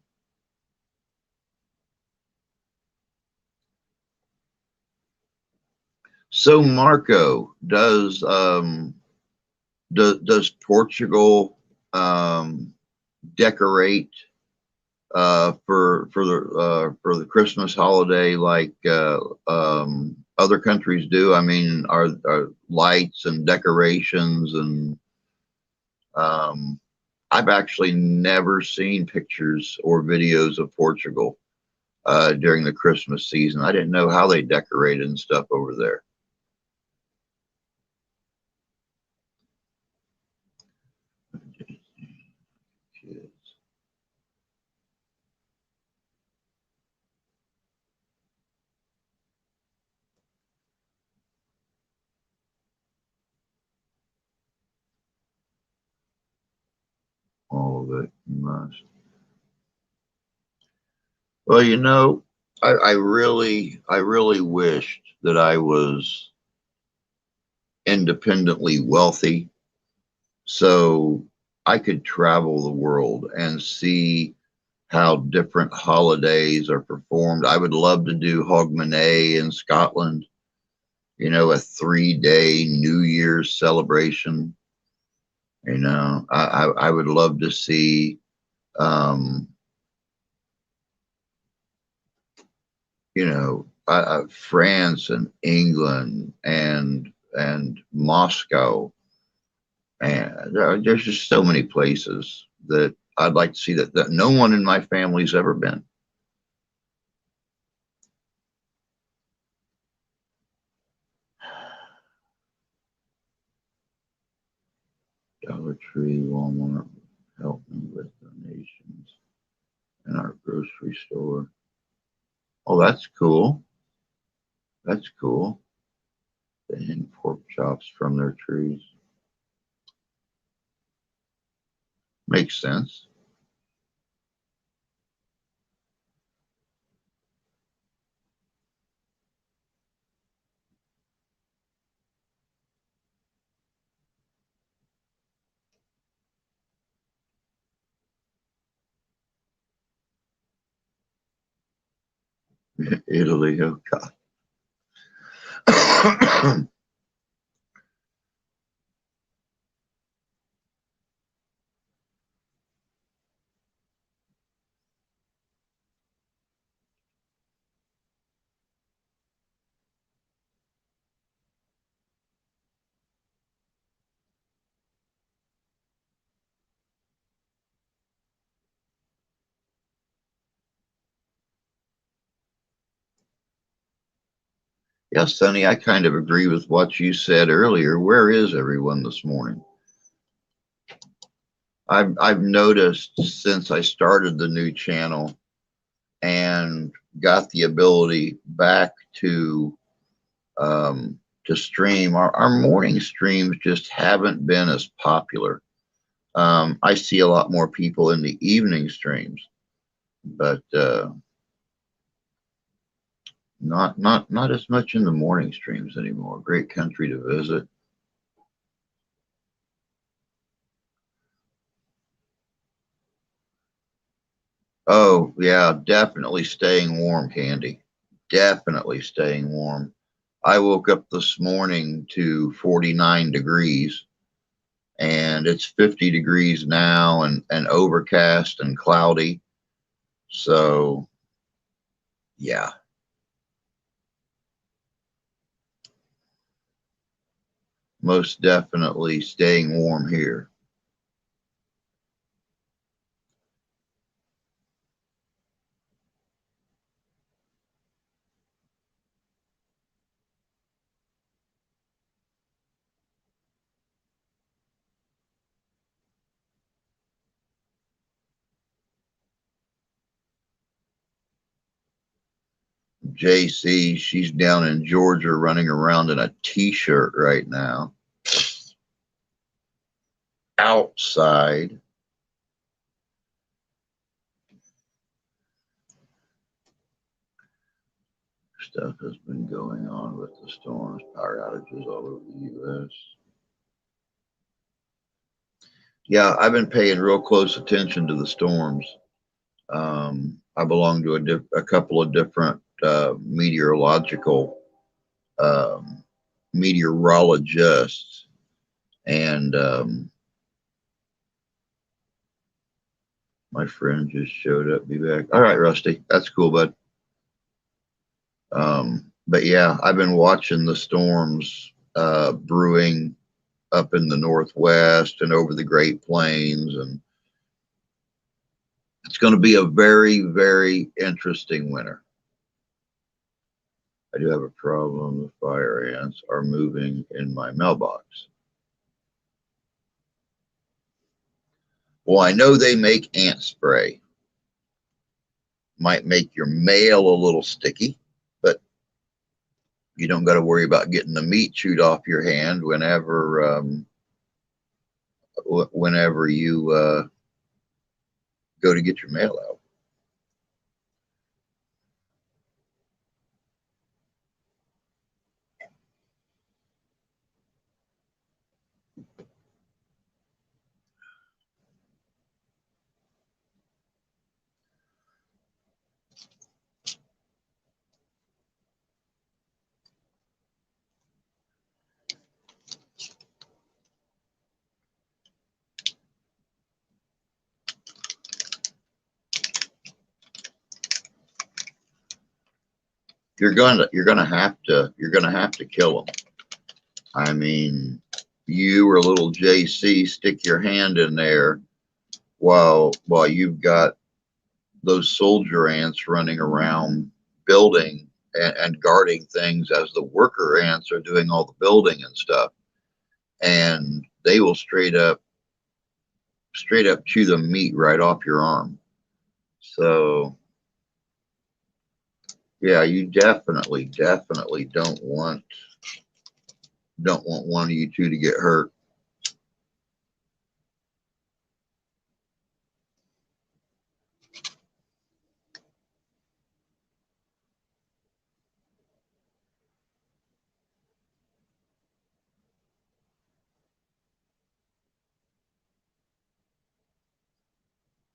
So, Marco, does Portugal decorate for the Christmas holiday like other countries do? I mean, are lights and decorations and I've actually never seen pictures or videos of Portugal during the Christmas season. I didn't know how they decorated and stuff over there. Kids. All of it must. Well, I really wished that I was independently wealthy so I could travel the world and see how different holidays are performed. I would love to do Hogmanay in Scotland, a 3 day New Year's celebration. I would love to see, um, France and England and Moscow. And there's just so many places that I'd like to see that no one in my family's ever been. Dollar Tree, Walmart, help me with donations in our grocery store. Oh, that's cool. That's cool. They hang pork chops from their trees. Makes sense. Italy, oh God. Yes, Sonny, I kind of agree with what you said earlier. Where is everyone this morning? I've noticed since I started the new channel and got the ability back to stream, our morning streams just haven't been as popular. I see a lot more people in the evening streams, but not as much in the morning streams anymore. Great country to visit. Oh yeah, definitely staying warm, Candy. Definitely staying warm. I woke up this morning to 49 degrees, and it's 50 degrees now, and overcast and cloudy. So yeah, most definitely staying warm here. JC, she's down in Georgia running around in a t-shirt right now. Outside. Stuff has been going on with the storms, power outages all over the U.S. Yeah, I've been paying real close attention to the storms. I belong to a couple of different um, meteorologists, and my friend just showed up. Be back. All right, Rusty, that's cool, bud. But yeah, I've been watching the storms brewing up in the Northwest and over the Great Plains, and it's going to be a very, very interesting winter. I do have a problem. The fire ants are moving in my mailbox. Well, I know they make ant spray. Might make your mail a little sticky, but you don't got to worry about getting the meat chewed off your hand whenever you go to get your mail out. You're gonna have to kill them. I mean, you or little JC stick your hand in there while you've got those soldier ants running around building and guarding things as the worker ants are doing all the building and stuff, and they will straight up chew the meat right off your arm. So yeah, you definitely don't want one of you two to get hurt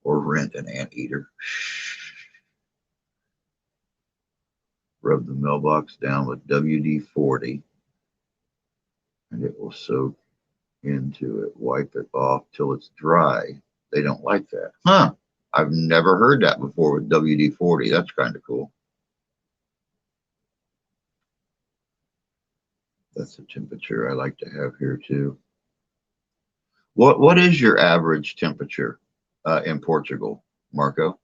or rent an anteater. Rub the mailbox down with WD-40 and it will soak into it. Wipe it off till it's dry. They don't like that. Huh. I've never heard that before with WD-40. That's kind of cool. That's the temperature I like to have here too. What is your average temperature in Portugal, Marco?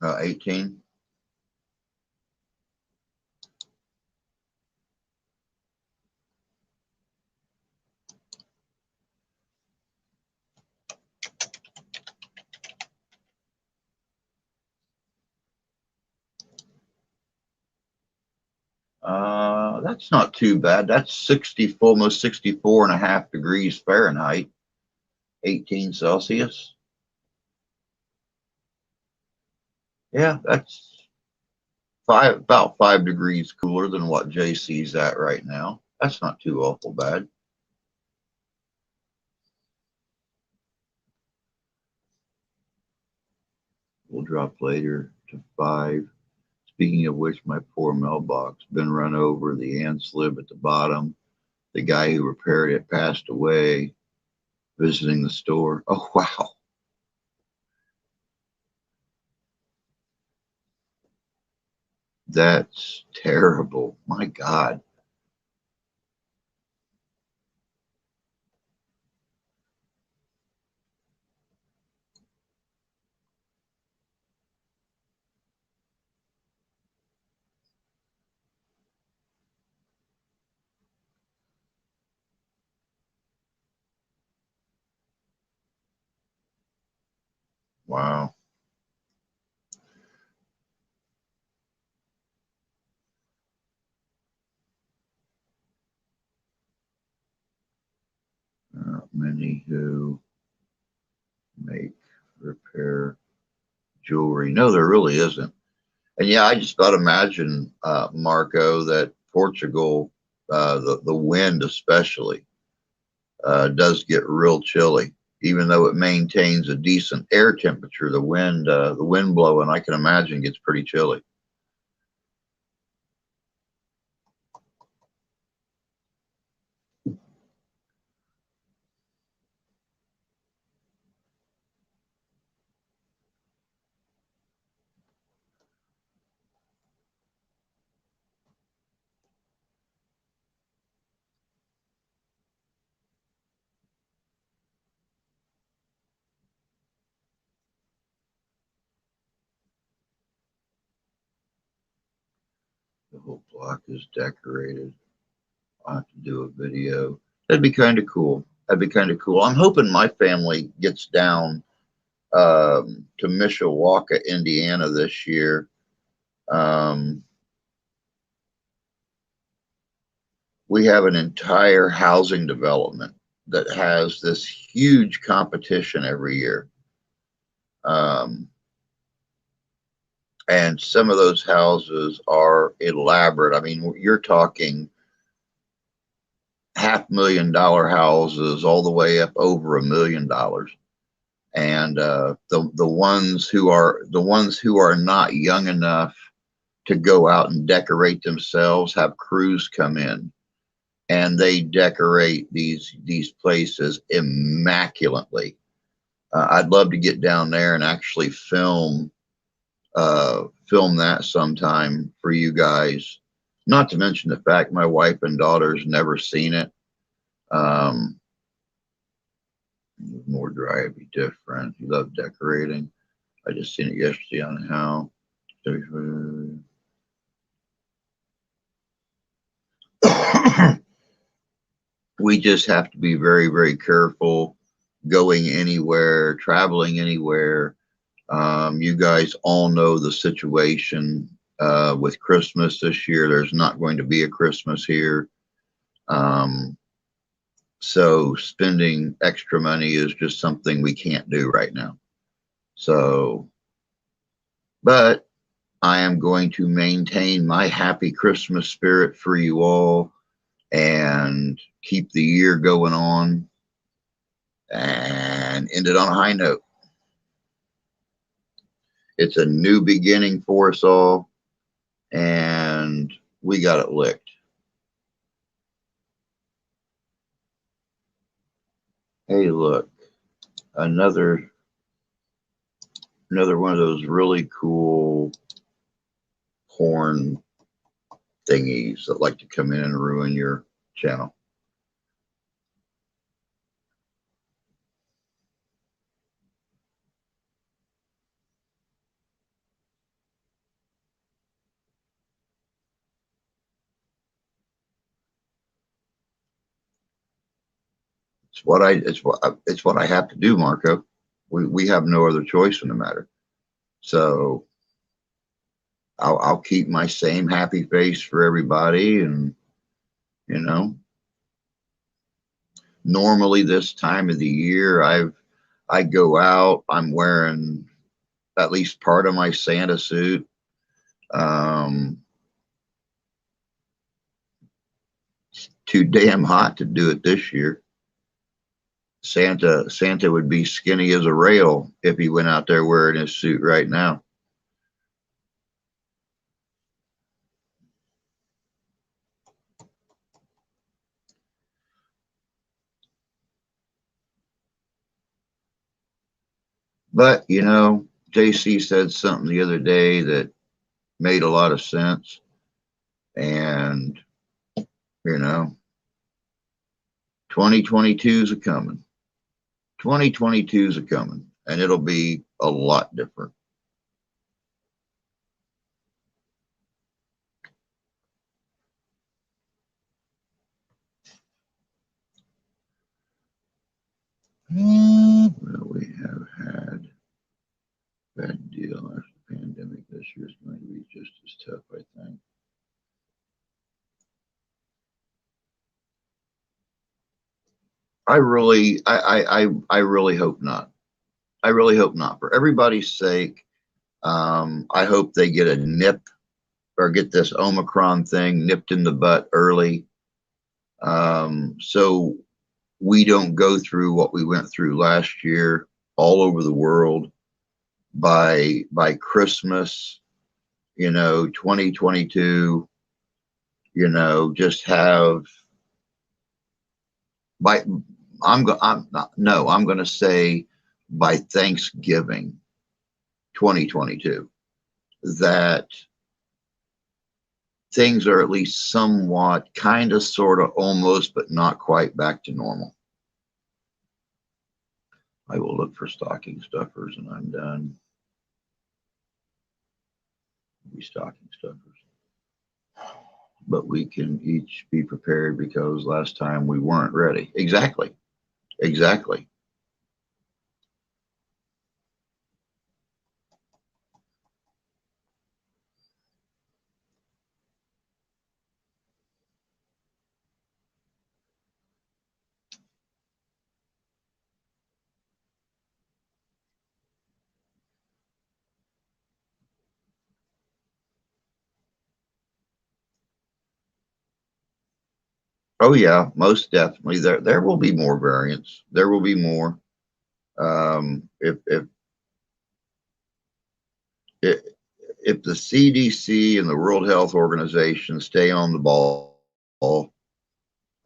18. That's not too bad. That's 60, almost 64 and a half degrees Fahrenheit, 18 Celsius. Yeah, that's about 5 degrees cooler than what JC's at right now. That's not too awful bad. We'll drop later to 5. Speaking of which, my poor mailbox been run over. The ants live at the bottom. The guy who repaired it passed away visiting the store. Oh, wow. That's terrible. My God. Wow. Not many who make, repair jewelry. No, there really isn't. And yeah, I just thought, imagine, Marco, that Portugal, the wind especially, does get real chilly. Even though it maintains a decent air temperature, the wind blowing, I can imagine, gets pretty chilly. The whole block is decorated. I'll have to do a video. That'd be kind of cool. That'd be kind of cool. I'm hoping my family gets down to Mishawaka, Indiana this year. Um, we have an entire housing development that has this huge competition every year. Um, and some of those houses are elaborate. I mean, you're talking $500,000 houses all the way up over $1 million. And the ones who are not young enough to go out and decorate themselves have crews come in and they decorate these places immaculately. I'd love to get down there and actually film that sometime for you guys. Not to mention the fact my wife and daughter's never seen it. Um, more dry would be different. You love decorating. I just seen it yesterday on how. we just have to be very, very careful going anywhere, traveling anywhere. You guys all know the situation with Christmas this year. There's not going to be a Christmas here. Um, so spending extra money is just something we can't do right now. So, but I am going to maintain my happy Christmas spirit for you all and keep the year going on and end it on a high note. It's a new beginning for us all, and we got it licked. Hey, look, another one of those really cool porn thingies that like to come in and ruin your channel. It's what I have to do, Marco. We have no other choice in the matter. So I'll keep my same happy face for everybody, and you know, normally this time of the year I go out, I'm wearing at least part of my Santa suit. Um, Too damn hot to do it this year. Santa would be skinny as a rail if he went out there wearing his suit right now. But you know, JC said something the other day that made a lot of sense, and you know, 2022 is a coming. 2022 is a coming, and it'll be a lot different. Well, we have had a bad deal after the pandemic. This year's going to be just as tough, I think. I really hope not. I really hope not. For everybody's sake, I hope they get a nip or get this Omicron thing nipped in the butt early, so we don't go through what we went through last year all over the world. By Christmas, 2022, just have by I'm not no, I'm going to say by Thanksgiving 2022 that things are at least somewhat, kind of, sort of, almost, but not quite back to normal. I will look for stocking stuffers and I'm done. Be stocking stuffers. But we can each be prepared because last time we weren't ready. Exactly. Exactly. Oh yeah, most definitely. There will be more variants. There will be more. If if the CDC and the World Health Organization stay on the ball,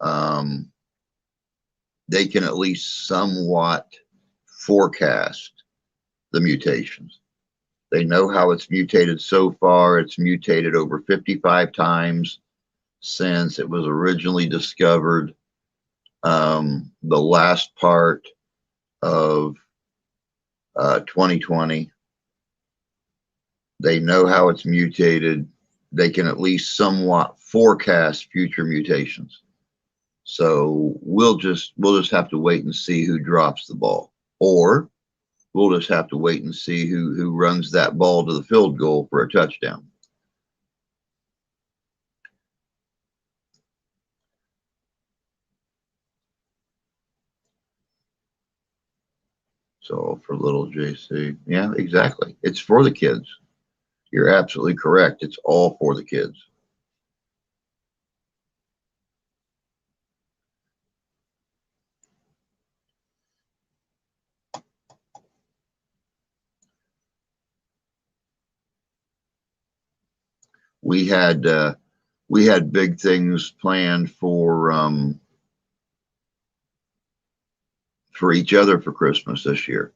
um, they can at least somewhat forecast the mutations. They know how it's mutated so far. It's mutated over 55 times since it was originally discovered. The last part of 2020. They know how it's mutated. They can at least somewhat forecast future mutations. So we'll just have to wait and see who drops the ball, or we'll just have to wait and see who runs that ball to the field goal for a touchdown. So for little JC, yeah, exactly. It's for the kids. You're absolutely correct. It's all for the kids. We had we had big things planned for each other for Christmas this year.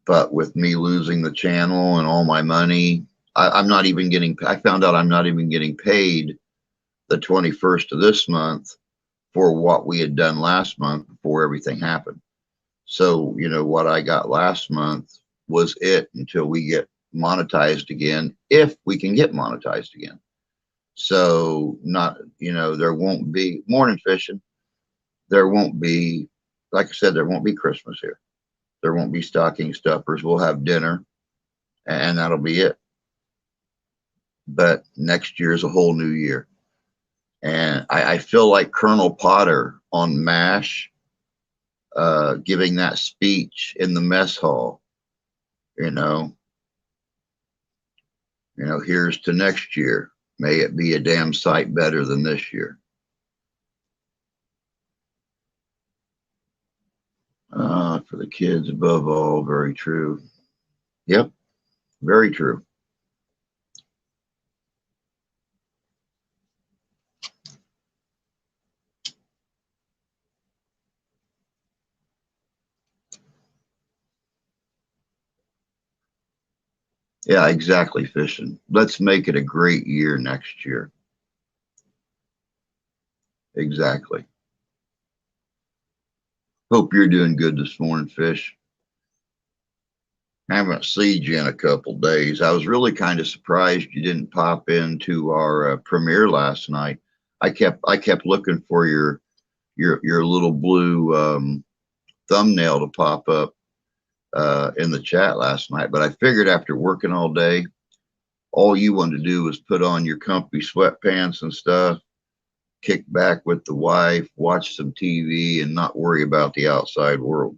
But with me losing the channel and all my money, I'm not even getting. I found out I'm not even getting paid the 21st of this month for what we had done last month before everything happened. So, what I got last month was it until we get monetized again, if we can get monetized again. So, not, there won't be morning fishing. There won't be, like I said, there won't be Christmas here. There won't be stocking stuffers. We'll have dinner and that'll be it. But next year is a whole new year. And I feel like Colonel Potter on MASH, giving that speech in the mess hall, you know, here's to next year. May it be a damn sight better than this year. For the kids above all, very true. Yep, very true. Yeah, exactly, fishing. Let's make it a great year next year. Exactly. Hope you're doing good this morning, Fish. I haven't seen you in a couple days. I was really kind of surprised you didn't pop into our premiere last night. I kept looking for your little blue thumbnail to pop up in the chat last night, but I figured after working all day, all you wanted to do was put on your comfy sweatpants and stuff, kick back with the wife, watch some TV, and not worry about the outside world.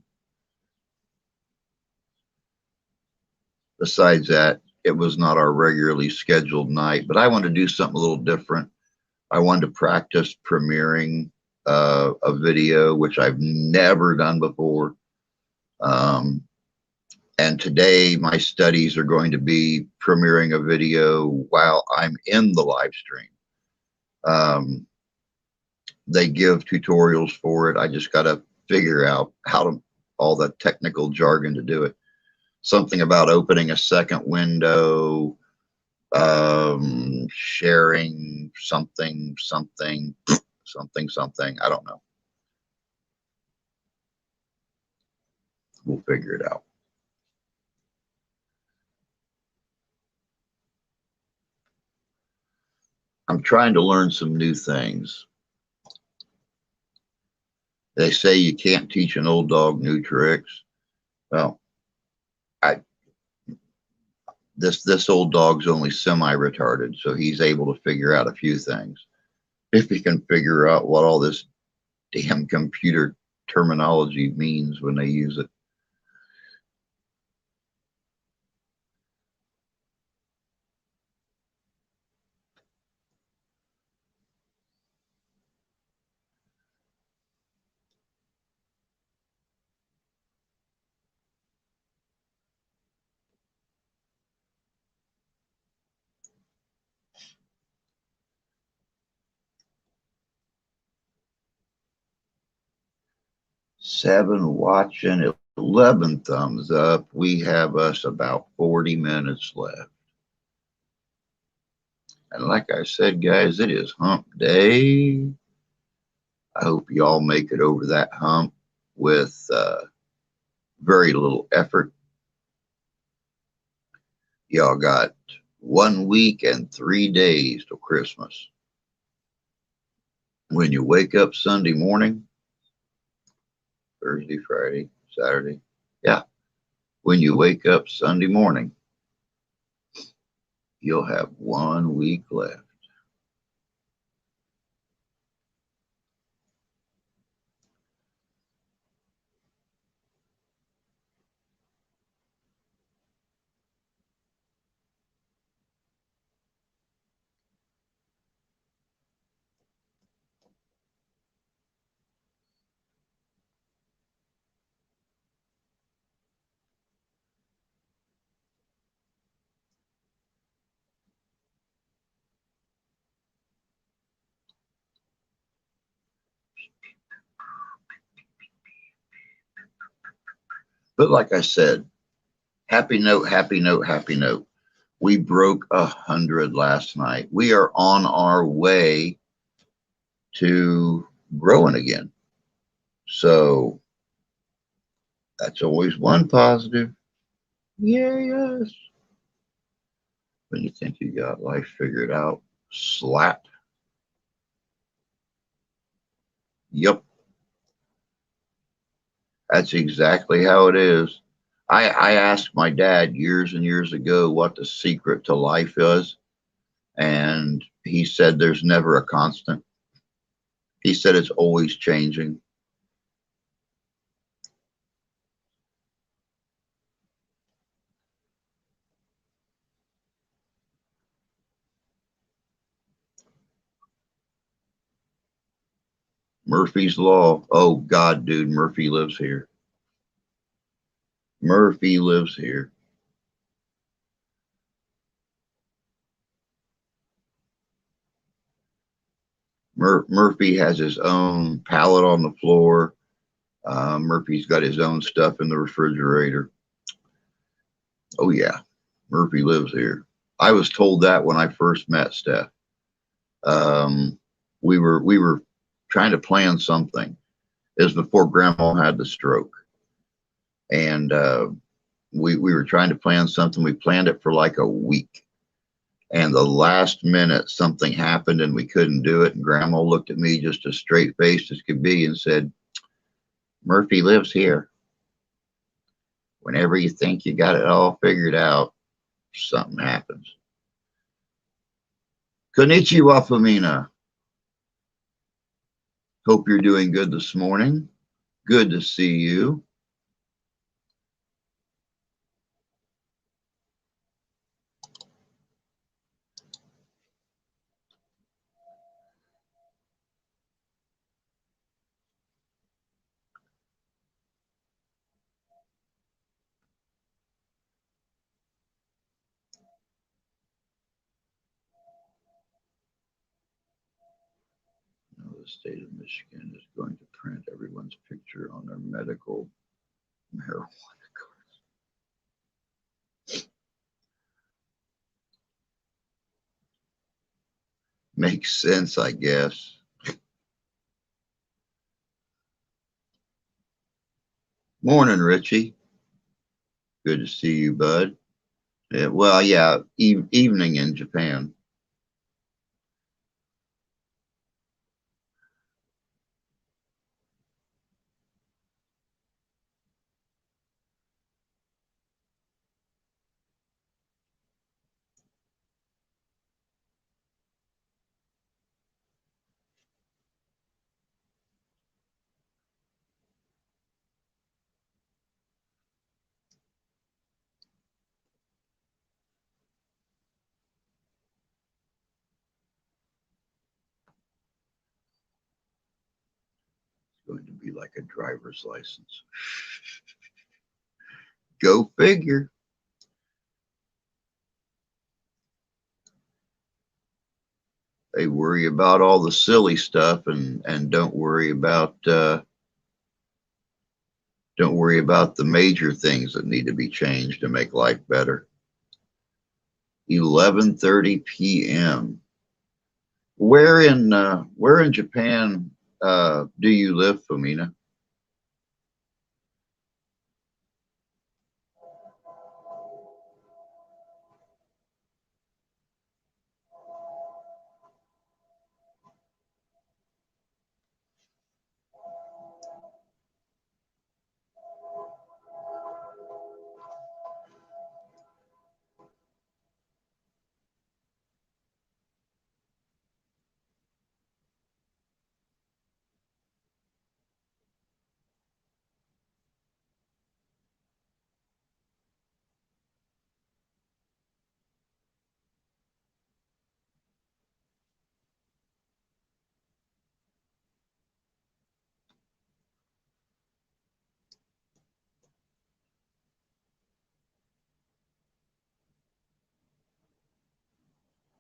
Besides that, it was not our regularly scheduled night, but I wanted to do something a little different. I wanted to practice premiering a video, which I've never done before. And today, my studies are going to be premiering a video while I'm in the live stream. They give tutorials for it. I just got to figure out all the technical jargon to do it. Something about opening a second window, sharing something. I don't know. We'll figure it out. I'm trying to learn some new things. They say you can't teach an old dog new tricks. Well, this old dog's only semi-retarded, so he's able to figure out a few things. If he can figure out what all this damn computer terminology means when they use it. Seven watching, 11 thumbs up. We have us about 40 minutes left. And like I said, guys, it is hump day. I hope y'all make it over that hump with very little effort. Y'all got 1 week and 3 days till Christmas. When you wake up Sunday morning, Thursday, Friday, Saturday, yeah, when you wake up Sunday morning, you'll have 1 week left. But like I said, happy note, happy note, happy note. We broke 100 last night. We are on our way to growing again. So that's always one positive. Yeah, yes. When you think you got life figured out, slap. Yep, that's exactly how it is. I asked my dad years and years ago what the secret to life is, and he said there's never a constant. He said it's always changing. Murphy's Law. Oh, God, dude, Murphy lives here. Murphy lives here. Murphy has his own pallet on the floor. Murphy's got his own stuff in the refrigerator. Oh, yeah, Murphy lives here. I was told that when I first met Steph. Um, we were trying to plan something. It was before Grandma had the stroke, and we were trying to plan something. We planned it for like a week, and the last minute something happened and we couldn't do it. And Grandma looked at me just as straight faced as could be and said, "Murphy lives here. Whenever you think you got it all figured out, something happens." Konnichiwa, Famina. Hope you're doing good this morning. Good to see you. Now, the state of Michigan is going to print everyone's picture on their medical marijuana cards. Makes sense, I guess. Morning, Richie. Good to see you, bud. Yeah, well, yeah, evening in Japan. It's going to be like a driver's license. Go figure. They worry about all the silly stuff and don't worry about the major things that need to be changed to make life better. 11:30 p.m. Where in Japan do you live, Famina?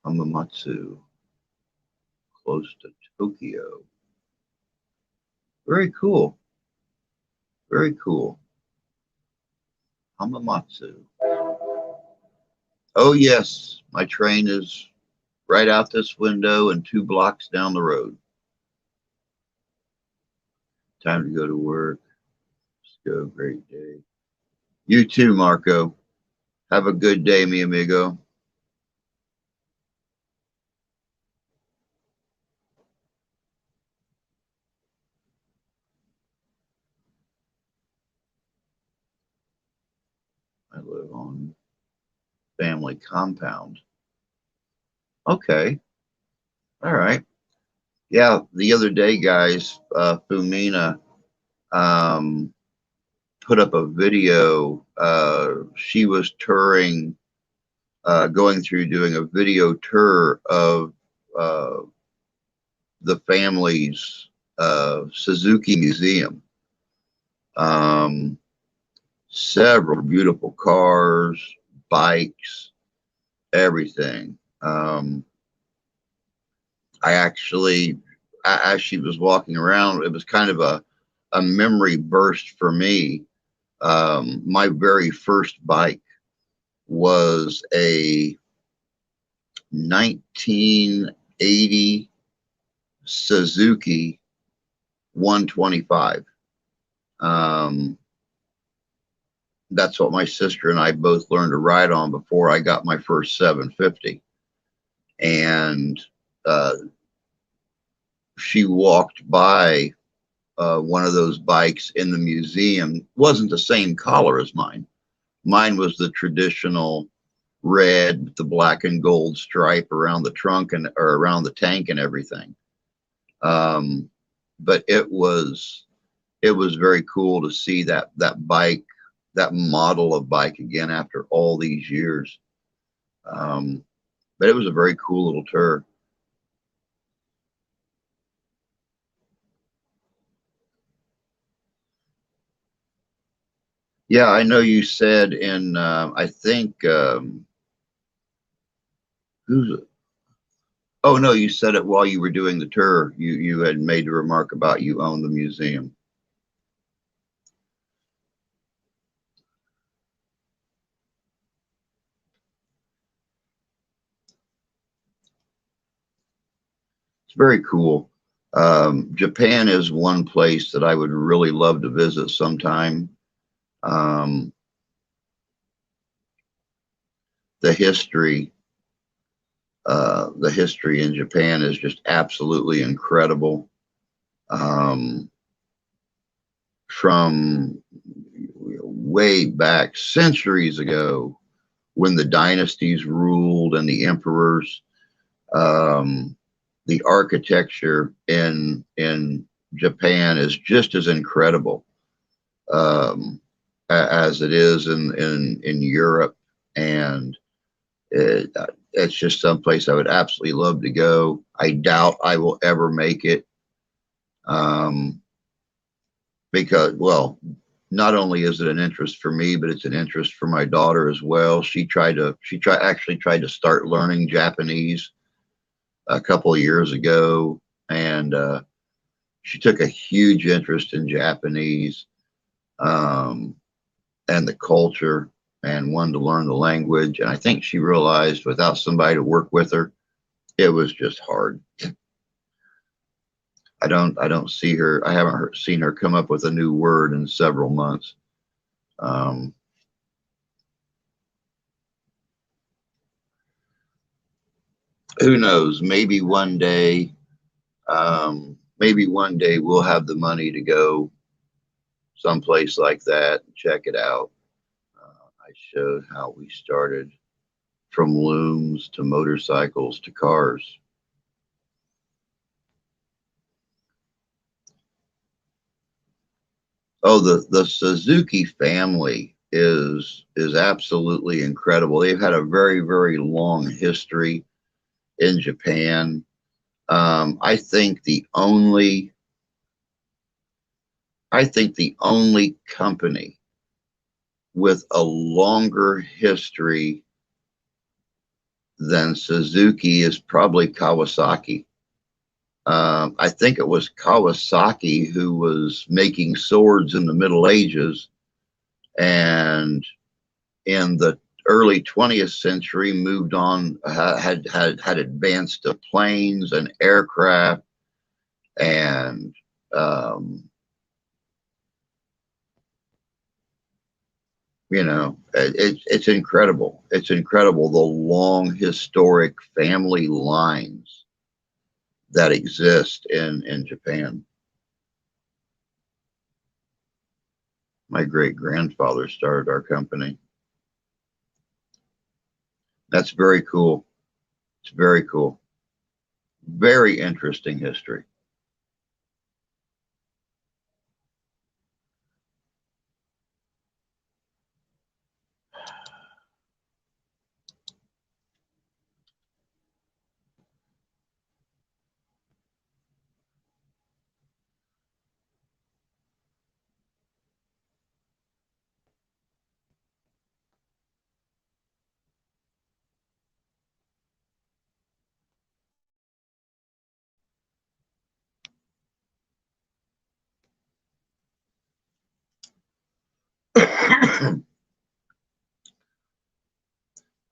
Hamamatsu, close to Tokyo. Very cool. Very cool. Hamamatsu. Oh, yes. My train is right out this window and 2 blocks down the road. Time to go to work. Let's go. Great day. You too, Marco. Have a good day, mi amigo. I live on family compound. Okay. All right. Yeah. The other day, guys, Fumina um, put up a video. She was touring, going through doing a video tour of uh, the family's Suzuki Museum. Um, Several beautiful cars, bikes, everything. I actually, as she was walking around, it was kind of a memory burst for me. My very first bike was a 1980 Suzuki 125. Um, that's what my sister and I both learned to ride on before I got my first 750. And uh, she walked by one of those bikes in the museum. Wasn't the same color as mine. Mine was the traditional red with the black and gold stripe around the trunk and or around the tank and everything. Um, but it was very cool to see that bike, that model of bike again after all these years. Um, but it was a very cool little tour. Yeah, I know you said in I think who's oh no, you said it while you were doing the tour. You had made a remark about you own the museum. It's very cool. Japan is one place that I would really love to visit sometime. Um, the history, the history in Japan is just absolutely incredible. Um, from way back centuries ago, when the dynasties ruled and the emperors, um, the architecture in Japan is just as incredible um, as it is in Europe, and it's just someplace I would absolutely love to go. I doubt I will ever make it um, because, well, not only is it an interest for me, but it's an interest for my daughter as well. Actually tried to start learning Japanese a couple of years ago, and she took a huge interest in Japanese um, and the culture, and wanted to learn the language. And I think she realized without somebody to work with her, it was just hard. I don't see her. I haven't seen her come up with a new word in several months. Um, who knows? Maybe one day we'll have the money to go someplace like that and check it out. I showed how we started from looms to motorcycles to cars. Oh, the Suzuki family is absolutely incredible. They've had a very long history in Japan. I think the only company with a longer history than Suzuki is probably Kawasaki. I think it was Kawasaki who was making swords in the Middle Ages, and in the early 20th century moved on, had advanced to planes and aircraft, and it's incredible. It's incredible the long historic family lines that exist in Japan. My great grandfather started our company. That's very cool. It's very cool. Very interesting history.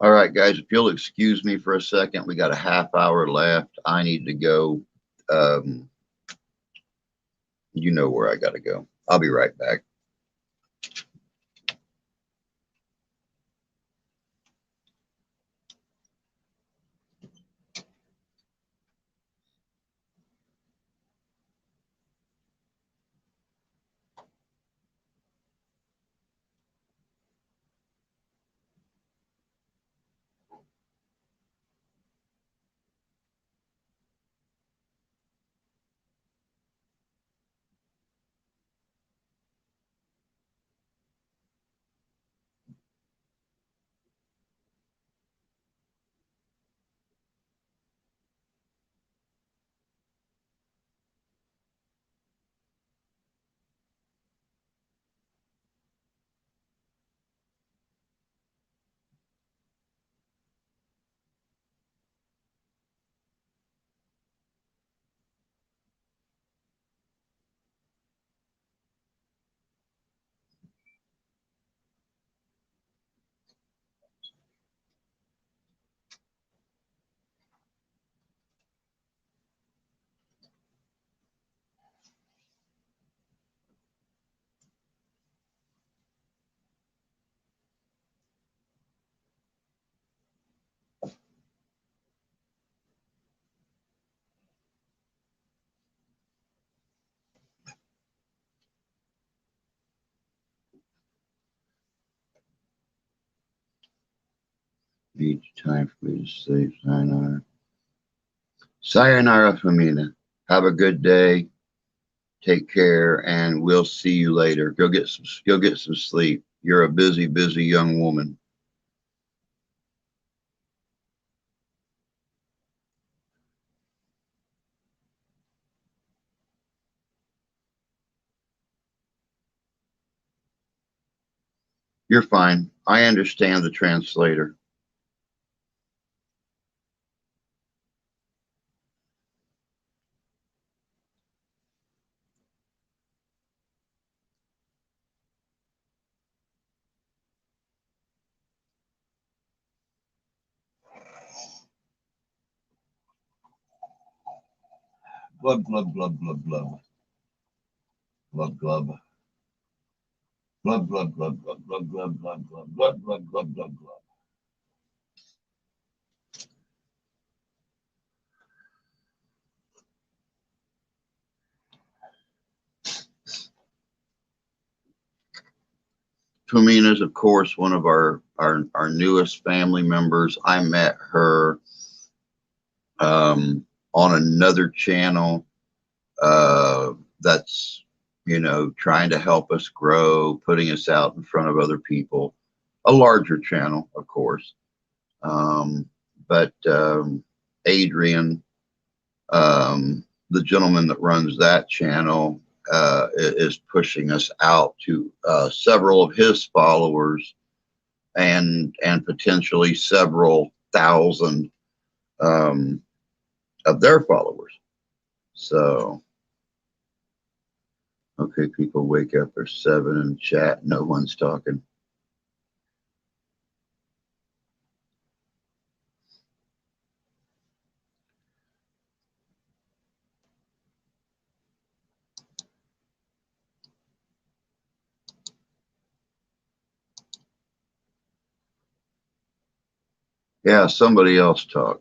All right, guys, if you'll excuse me for a second, we got a half hour left. I need to go. Um, you know where I got to go. I'll be right back. Each time for me to say sayonara. Sayonara, Famina. Have a good day. Take care, and we'll see you later. Go get some sleep. You're a busy, busy young woman. You're fine. I understand the translator. Glub, glub, glub, glub, glub. Glub, glub. Glub, glub, glub, glub, glub, glub, glub, glub, glub, glub, glub, glub, glub. Tumina is, of course, one of our newest family members. I met her on another channel that's, trying to help us grow, putting us out in front of other people. A larger channel, of course. But Adrian, the gentleman that runs that channel, is pushing us out to several of his followers and potentially several 100,000 um, of their followers. So, okay, people wake up. There's 7 in chat. No one's talking. Yeah, somebody else talk.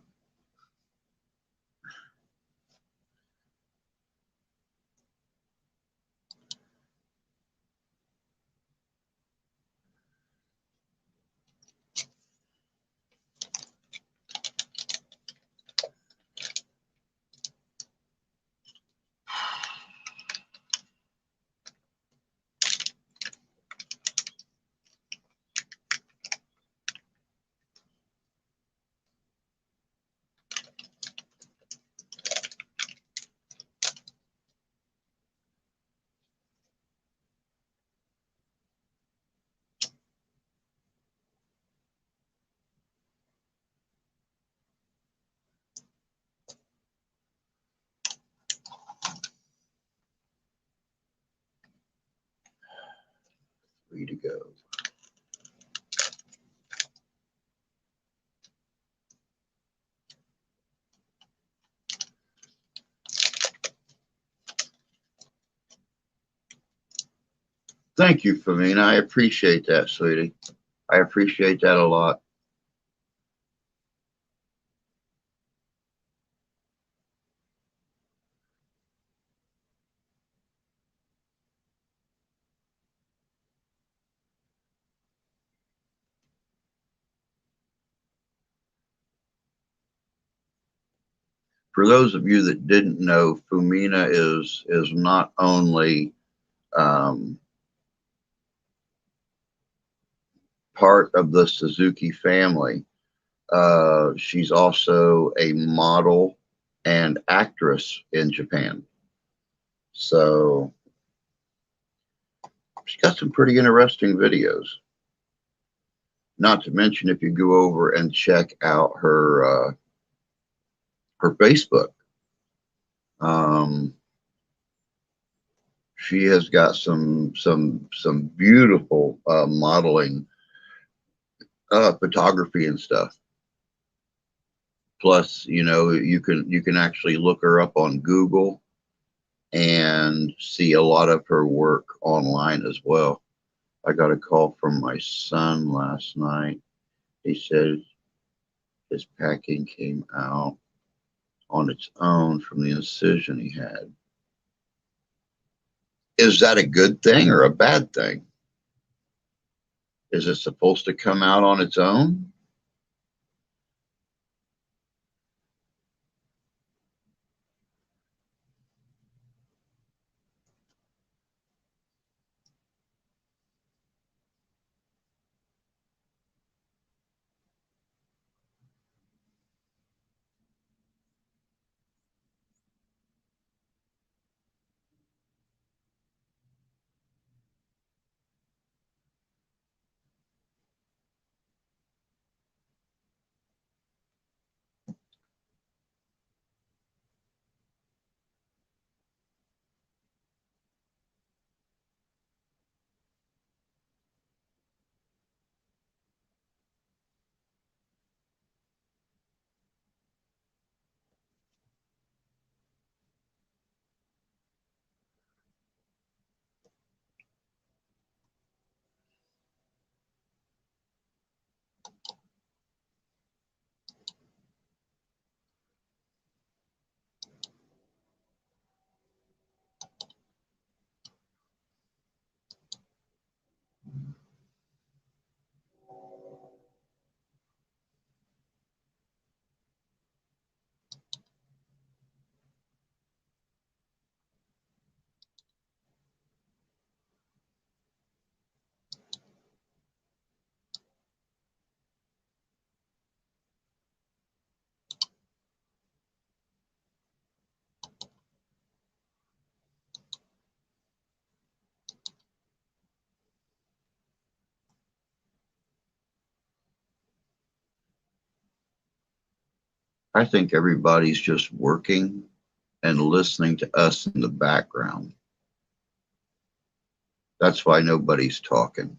Free to go. Thank you, Famina. I appreciate that, sweetie. I appreciate that a lot. For those of you that didn't know, Fumina is not only um, part of the Suzuki family, she's also a model and actress in Japan. So she's got some pretty interesting videos. Not to mention, if you go over and check out her Facebook, um, she has got some beautiful modeling, photography and stuff. Plus, you can actually look her up on Google and see a lot of her work online as well. I got a call from my son last night. He said his packing came out on its own from the incision he had. Is that a good thing or a bad thing? Is it supposed to come out on its own? I think everybody's just working and listening to us in the background. That's why nobody's talking.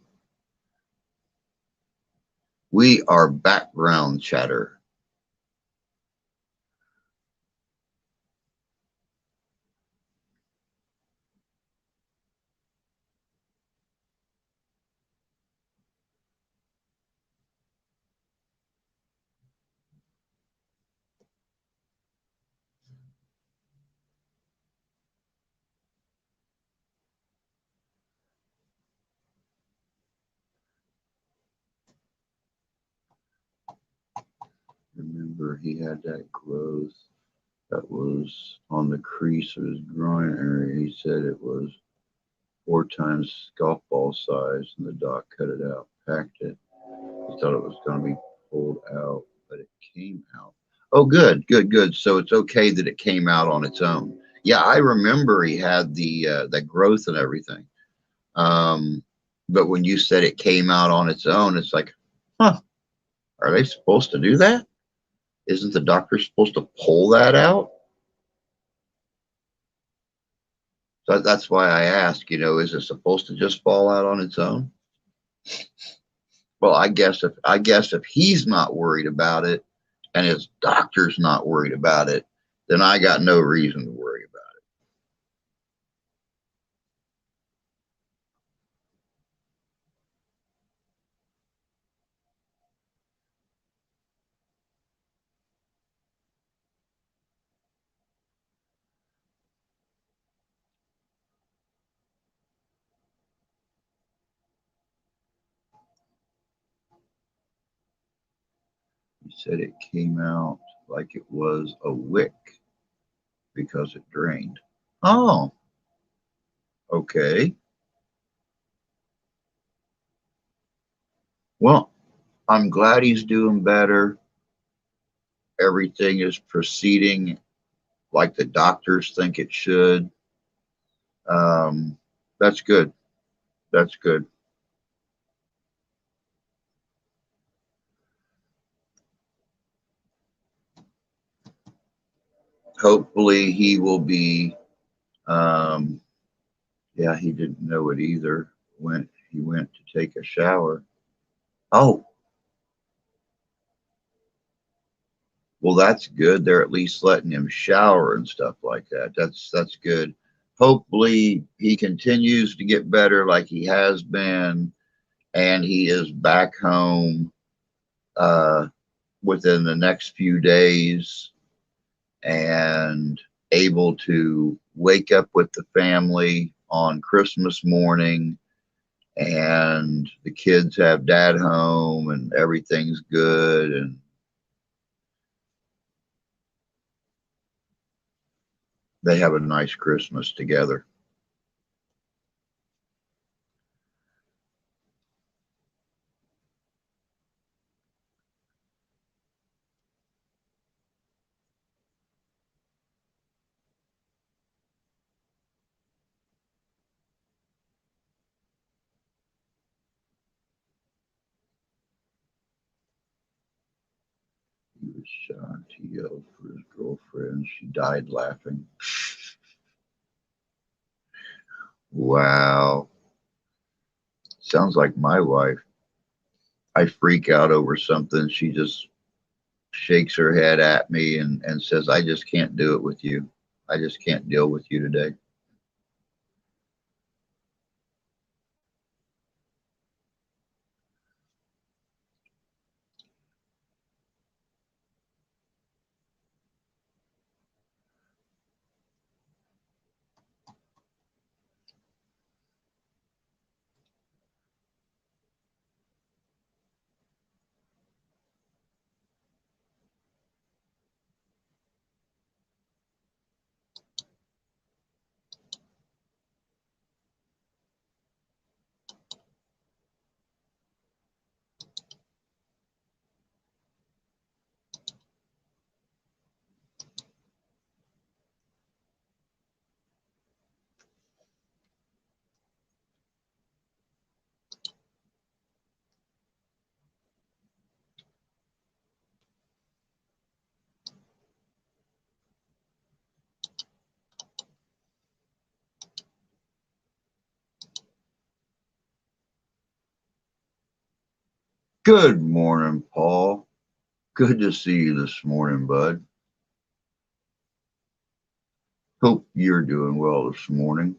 We are background chatter. Remember, he had that growth that was on the crease of his groin area. He said it was 4 times golf ball size, and the doc cut it out, packed it. He thought it was going to be pulled out, but it came out. Oh, good, good, good. So it's okay that it came out on its own. Yeah, I remember he had the growth and everything. Um, but when you said it came out on its own, it's like, huh? Are they supposed to do that? Isn't the doctor supposed to pull that out? So that's why I ask. Is it supposed to just fall out on its own? Well, I guess if he's not worried about it and his doctor's not worried about it, then I got no reason to worry about it. He said it came out like it was a wick because it drained. Oh, okay. Well, I'm glad he's doing better. Everything is proceeding like the doctors think it should. Um, that's good. That's good. Hopefully, he will be. Um, yeah, he didn't know it either. When he went to take a shower. Oh, well, that's good. They're at least letting him shower and stuff like that. That's good. Hopefully, he continues to get better like he has been, and he is back home uh, within the next few days and able to wake up with the family on Christmas morning, and the kids have dad home and everything's good, and they have a nice Christmas together. He was shocked. He yelled for his girlfriend. She died laughing. Wow. Sounds like my wife. I freak out over something. She just shakes her head at me and says, I just can't do it with you. I just can't deal with you today. Good morning, Paul. Good to see you this morning, bud. Hope you're doing well this morning.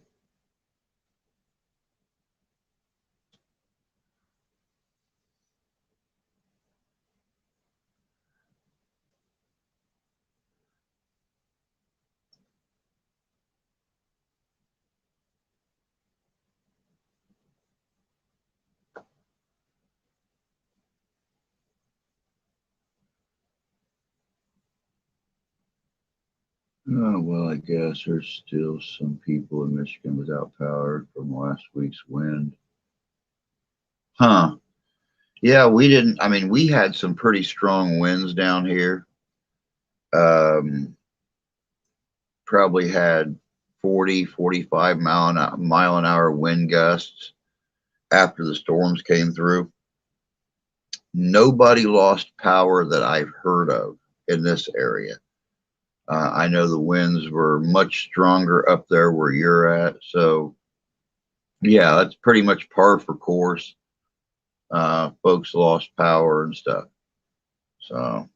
Oh, well, I guess there's still some people in Michigan without power from last week's wind. Huh. Yeah, we didn't. I mean, we had some pretty strong winds down here. Um, Probably had 40, 45 mile an hour wind gusts after the storms came through. Nobody lost power that I've heard of in this area. I know the winds were much stronger up there where you're at. So, yeah, that's pretty much par for course. Folks lost power and stuff. So,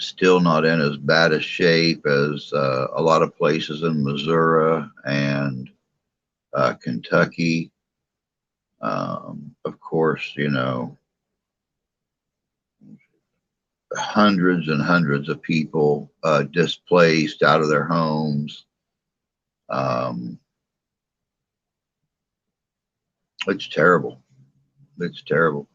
still not in as bad a shape as a lot of places in Missouri and Kentucky. Of course, hundreds and hundreds of people displaced out of their homes. Um, it's terrible. It's terrible.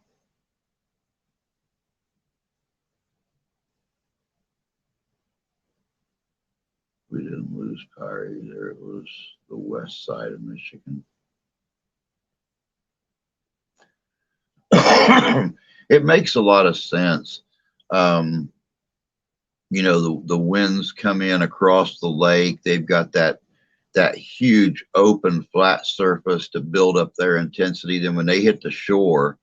We didn't lose power either. It was the west side of Michigan. It makes a lot of sense. Um, the winds come in across the lake. They've got that huge open flat surface to build up their intensity. Then when they hit the shore,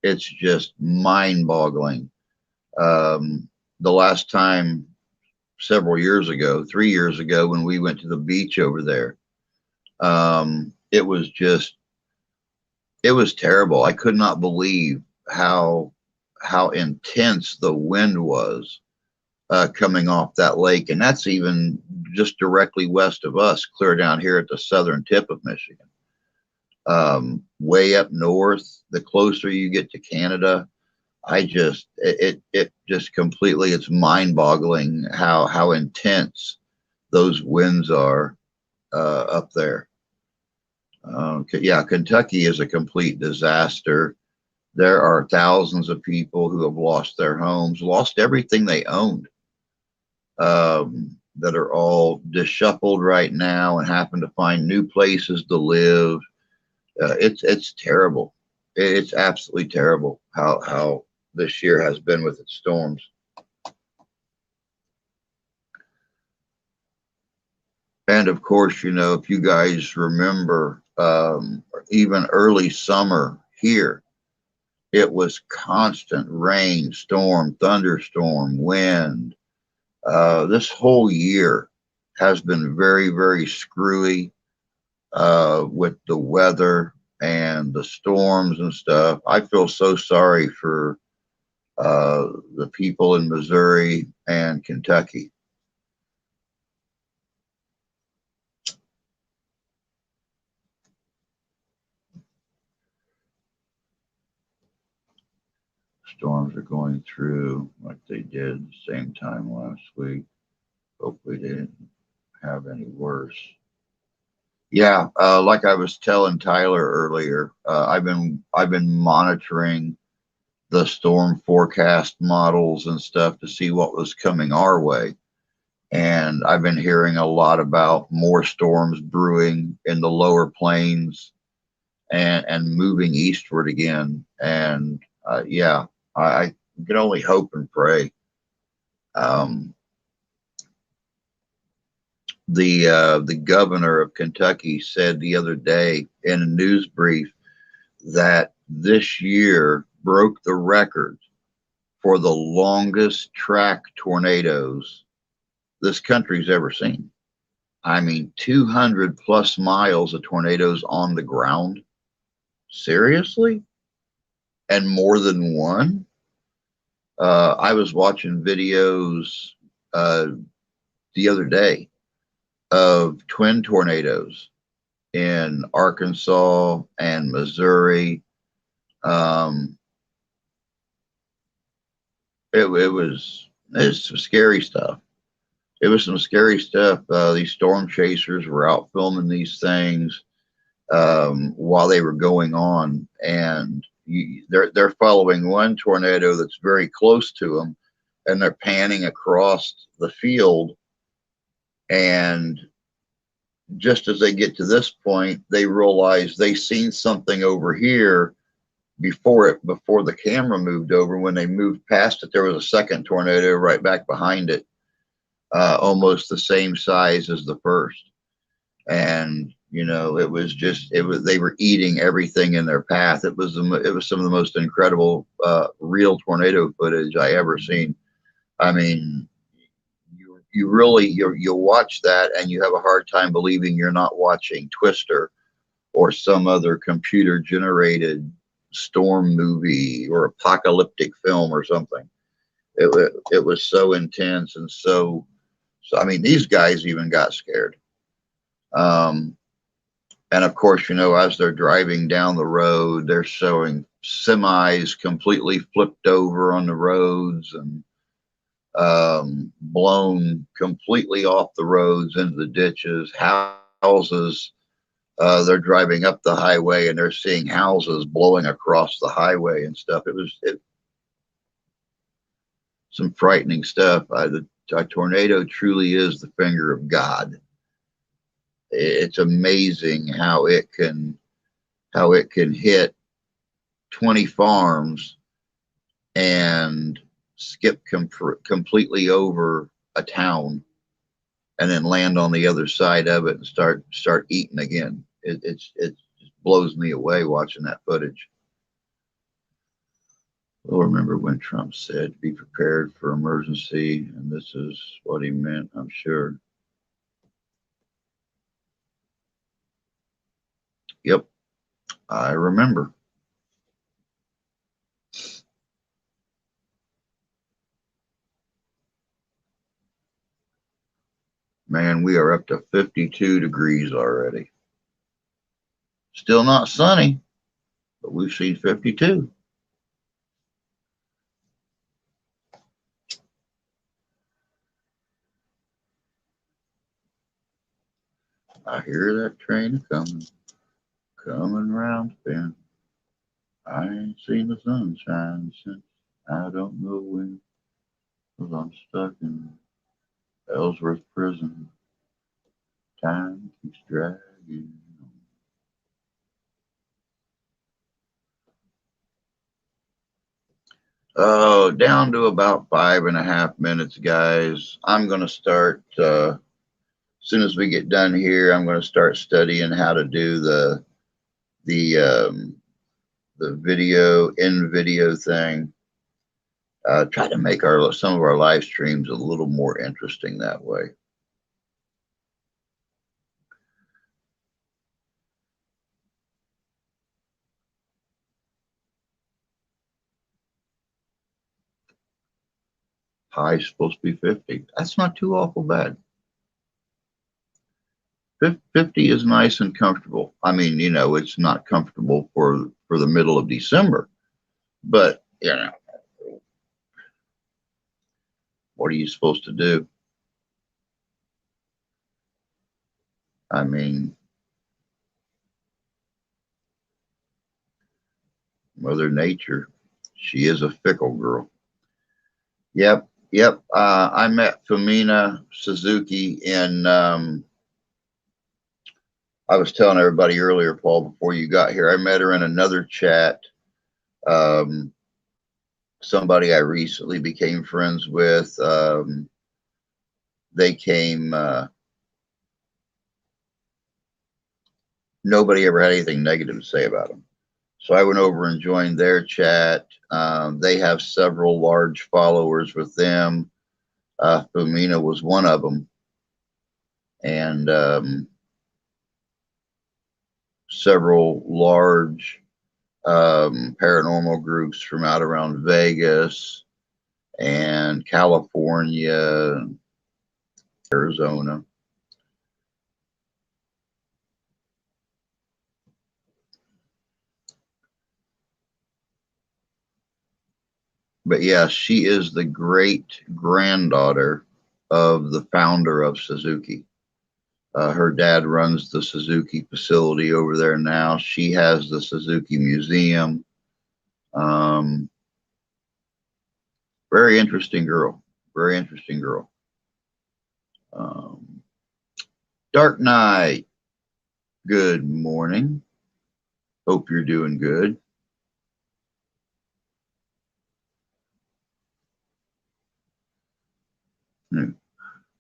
it's just mind-boggling. The last time, several years ago, 3 years ago, when we went to the beach over there, it was just it was terrible. I could not believe how intense the wind was coming off that lake, and that's even just directly west of us, clear down here at the southern tip of Michigan. Way up north, the closer you get to Canada, it just completely, it's mind-boggling how intense those winds are up there. Yeah, Kentucky is a complete disaster. There are thousands of people who have lost their homes, lost everything they owned, that are all disshuffled right now and happen to find new places to live. It's terrible. It's absolutely terrible how this year has been with its storms. And of course, if you guys remember, even early summer here, it was constant rain, storm, thunderstorm, wind. This whole year has been very, very screwy with the weather and the storms and stuff. I feel so sorry for the people in Missouri and Kentucky. Storms are going through like they did the same time last week. Hopefully they didn't have any worse. Yeah, like I was telling Tyler earlier, I've been monitoring the storm forecast models and stuff to see what was coming our way. And I've been hearing a lot about more storms brewing in the lower plains and moving eastward again. And yeah, I can only hope and pray. Um, the governor of Kentucky said the other day in a news brief that this year broke the record for the longest track tornadoes this country's ever seen. I mean, 200 plus miles of tornadoes on the ground. Seriously? And more than one? I was watching videos uh, the other day of twin tornadoes in Arkansas and Missouri. Um, it's some scary stuff. It was some scary stuff. These storm chasers were out filming these things while they were going on, and they're following one tornado that's very close to them, and they're panning across the field, and just as they get to this point, they realize they seen something over here before the camera moved over. When they moved past it, there was a second tornado right back behind it, almost the same size as the first. And they were eating everything in their path. It was some of the most incredible real tornado footage I ever seen. I mean, you watch that and you have a hard time believing you're not watching Twister or some other computer generated storm movie or apocalyptic film or something. It was so intense and so I mean, these guys even got scared. Um, and of course, as they're driving down the road, they're showing semis completely flipped over on the roads and blown completely off the roads into the ditches. Houses, they're driving up the highway and they're seeing houses blowing across the highway and stuff. It was some frightening stuff. A tornado truly is the finger of God. It's amazing how it can hit 20 farms and skip completely over a town and then land on the other side of it and start eating again. It just blows me away watching that footage. We'll remember when Trump said, "Be prepared for emergency," and this is what he meant, I'm sure. Yep, I remember. Man, we are up to 52 degrees already. Still not sunny, but we've seen 52. I hear that train coming round the bend. I ain't seen the sunshine since I don't know when, 'cause I'm stuck in Ellsworth prison. Time keeps dragging. Oh, down to about 5.5 minutes, guys. I'm going to start, as soon as we get done here, I'm going to start studying how to do the video thing. Try to make some of our live streams a little more interesting that way. High is supposed to be 50. That's not too awful bad. 50 is nice and comfortable. I mean, it's not comfortable for the middle of December, but what are you supposed to do? I mean, Mother Nature, she is a fickle girl. Yep. I met Femina Suzuki in, I was telling everybody earlier, Paul, before you got here, I met her in another chat. Somebody I recently became friends with. They came, nobody ever had anything negative to say about them. So I went over and joined their chat. They have several large followers with them. Femina was one of them. and several large paranormal groups from out around Vegas and California, Arizona. But yeah, she is the great granddaughter of the founder of Suzuki. Her dad runs the Suzuki facility over there now. She has the Suzuki Museum. Very interesting girl. Very interesting girl. Um, Dark Knight, good morning. Hope you're doing good.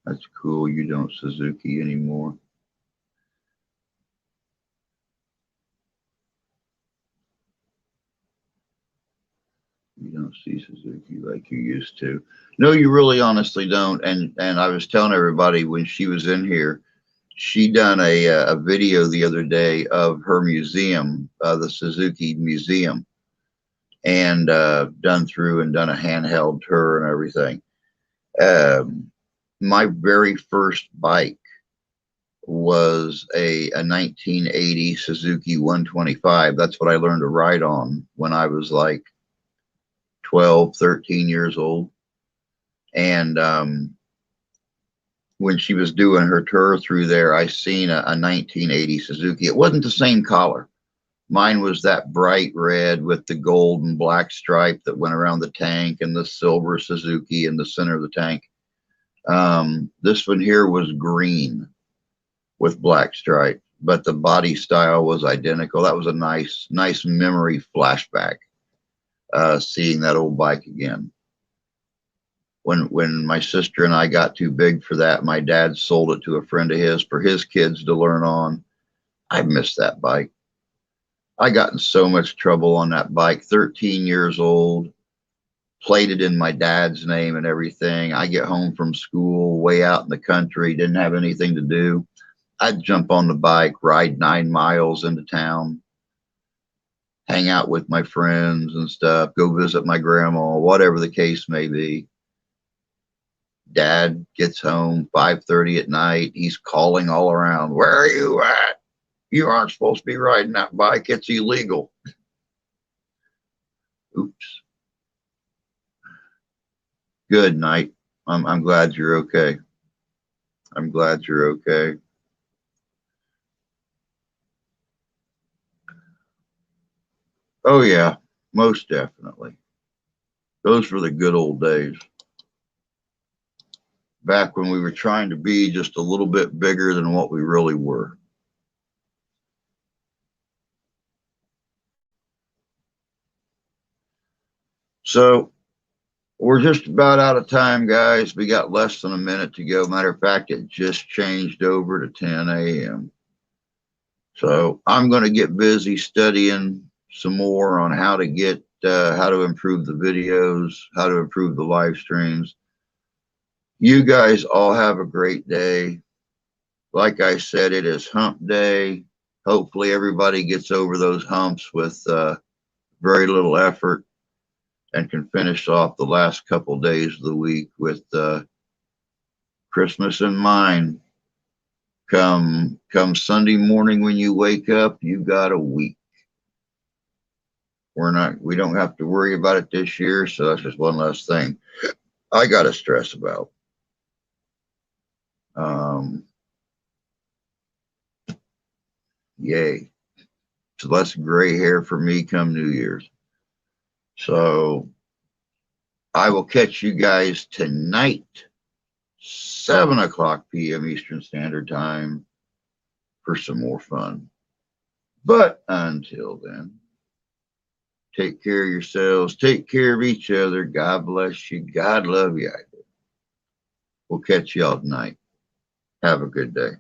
That's cool. You don't Suzuki anymore. You don't see Suzuki like you used to. No, you really honestly don't. And I was telling everybody when she was in here, she done a video the other day of her museum, the Suzuki Museum, and done a handheld tour and everything. My very first bike was a 1980 Suzuki 125. That's what I learned to ride on when I was like 12, 13 years old. And when she was doing her tour through there, I seen a 1980 Suzuki. It wasn't the same color. Mine was that bright red with the gold and black stripe that went around the tank, and the silver Suzuki in the center of the tank. This one here was green with black stripe, but the body style was identical. That was a nice memory flashback, seeing that old bike again. When my sister and I got too big for that, my dad sold it to a friend of his for his kids to learn on. I missed that bike. I got in so much trouble on that bike. 13 years old, plated in my dad's name and everything. I get home from school way out in the country, didn't have anything to do. I'd jump on the bike, ride 9 miles into town, hang out with my friends and stuff, go visit my grandma, whatever the case may be. Dad gets home 5:30 at night. He's calling all around. Where are you at? You aren't supposed to be riding that bike. It's illegal. Oops. Good night. I'm glad you're okay. I'm glad you're okay. Oh yeah, most definitely. Those were the good old days. Back when we were trying to be just a little bit bigger than what we really were. So we're just about out of time, guys. We got less than a minute to go. Matter of fact, it just changed over to 10 a.m. So I'm going to get busy studying some more on how to improve the videos, how to improve the live streams. You guys all have a great day. Like I said, it is hump day. Hopefully everybody gets over those humps with very little effort and can finish off the last couple days of the week with Christmas in mind. Come Sunday morning when you wake up, you got a week. We don't have to worry about it this year, so that's just one less thing I got to stress about. Yay. It's less gray hair for me come New Year's. So I will catch you guys tonight, 7:00 p.m. Eastern Standard Time, for some more fun. But until then, take care of yourselves. Take care of each other. God bless you. God love you. We'll catch y'all tonight. Have a good day.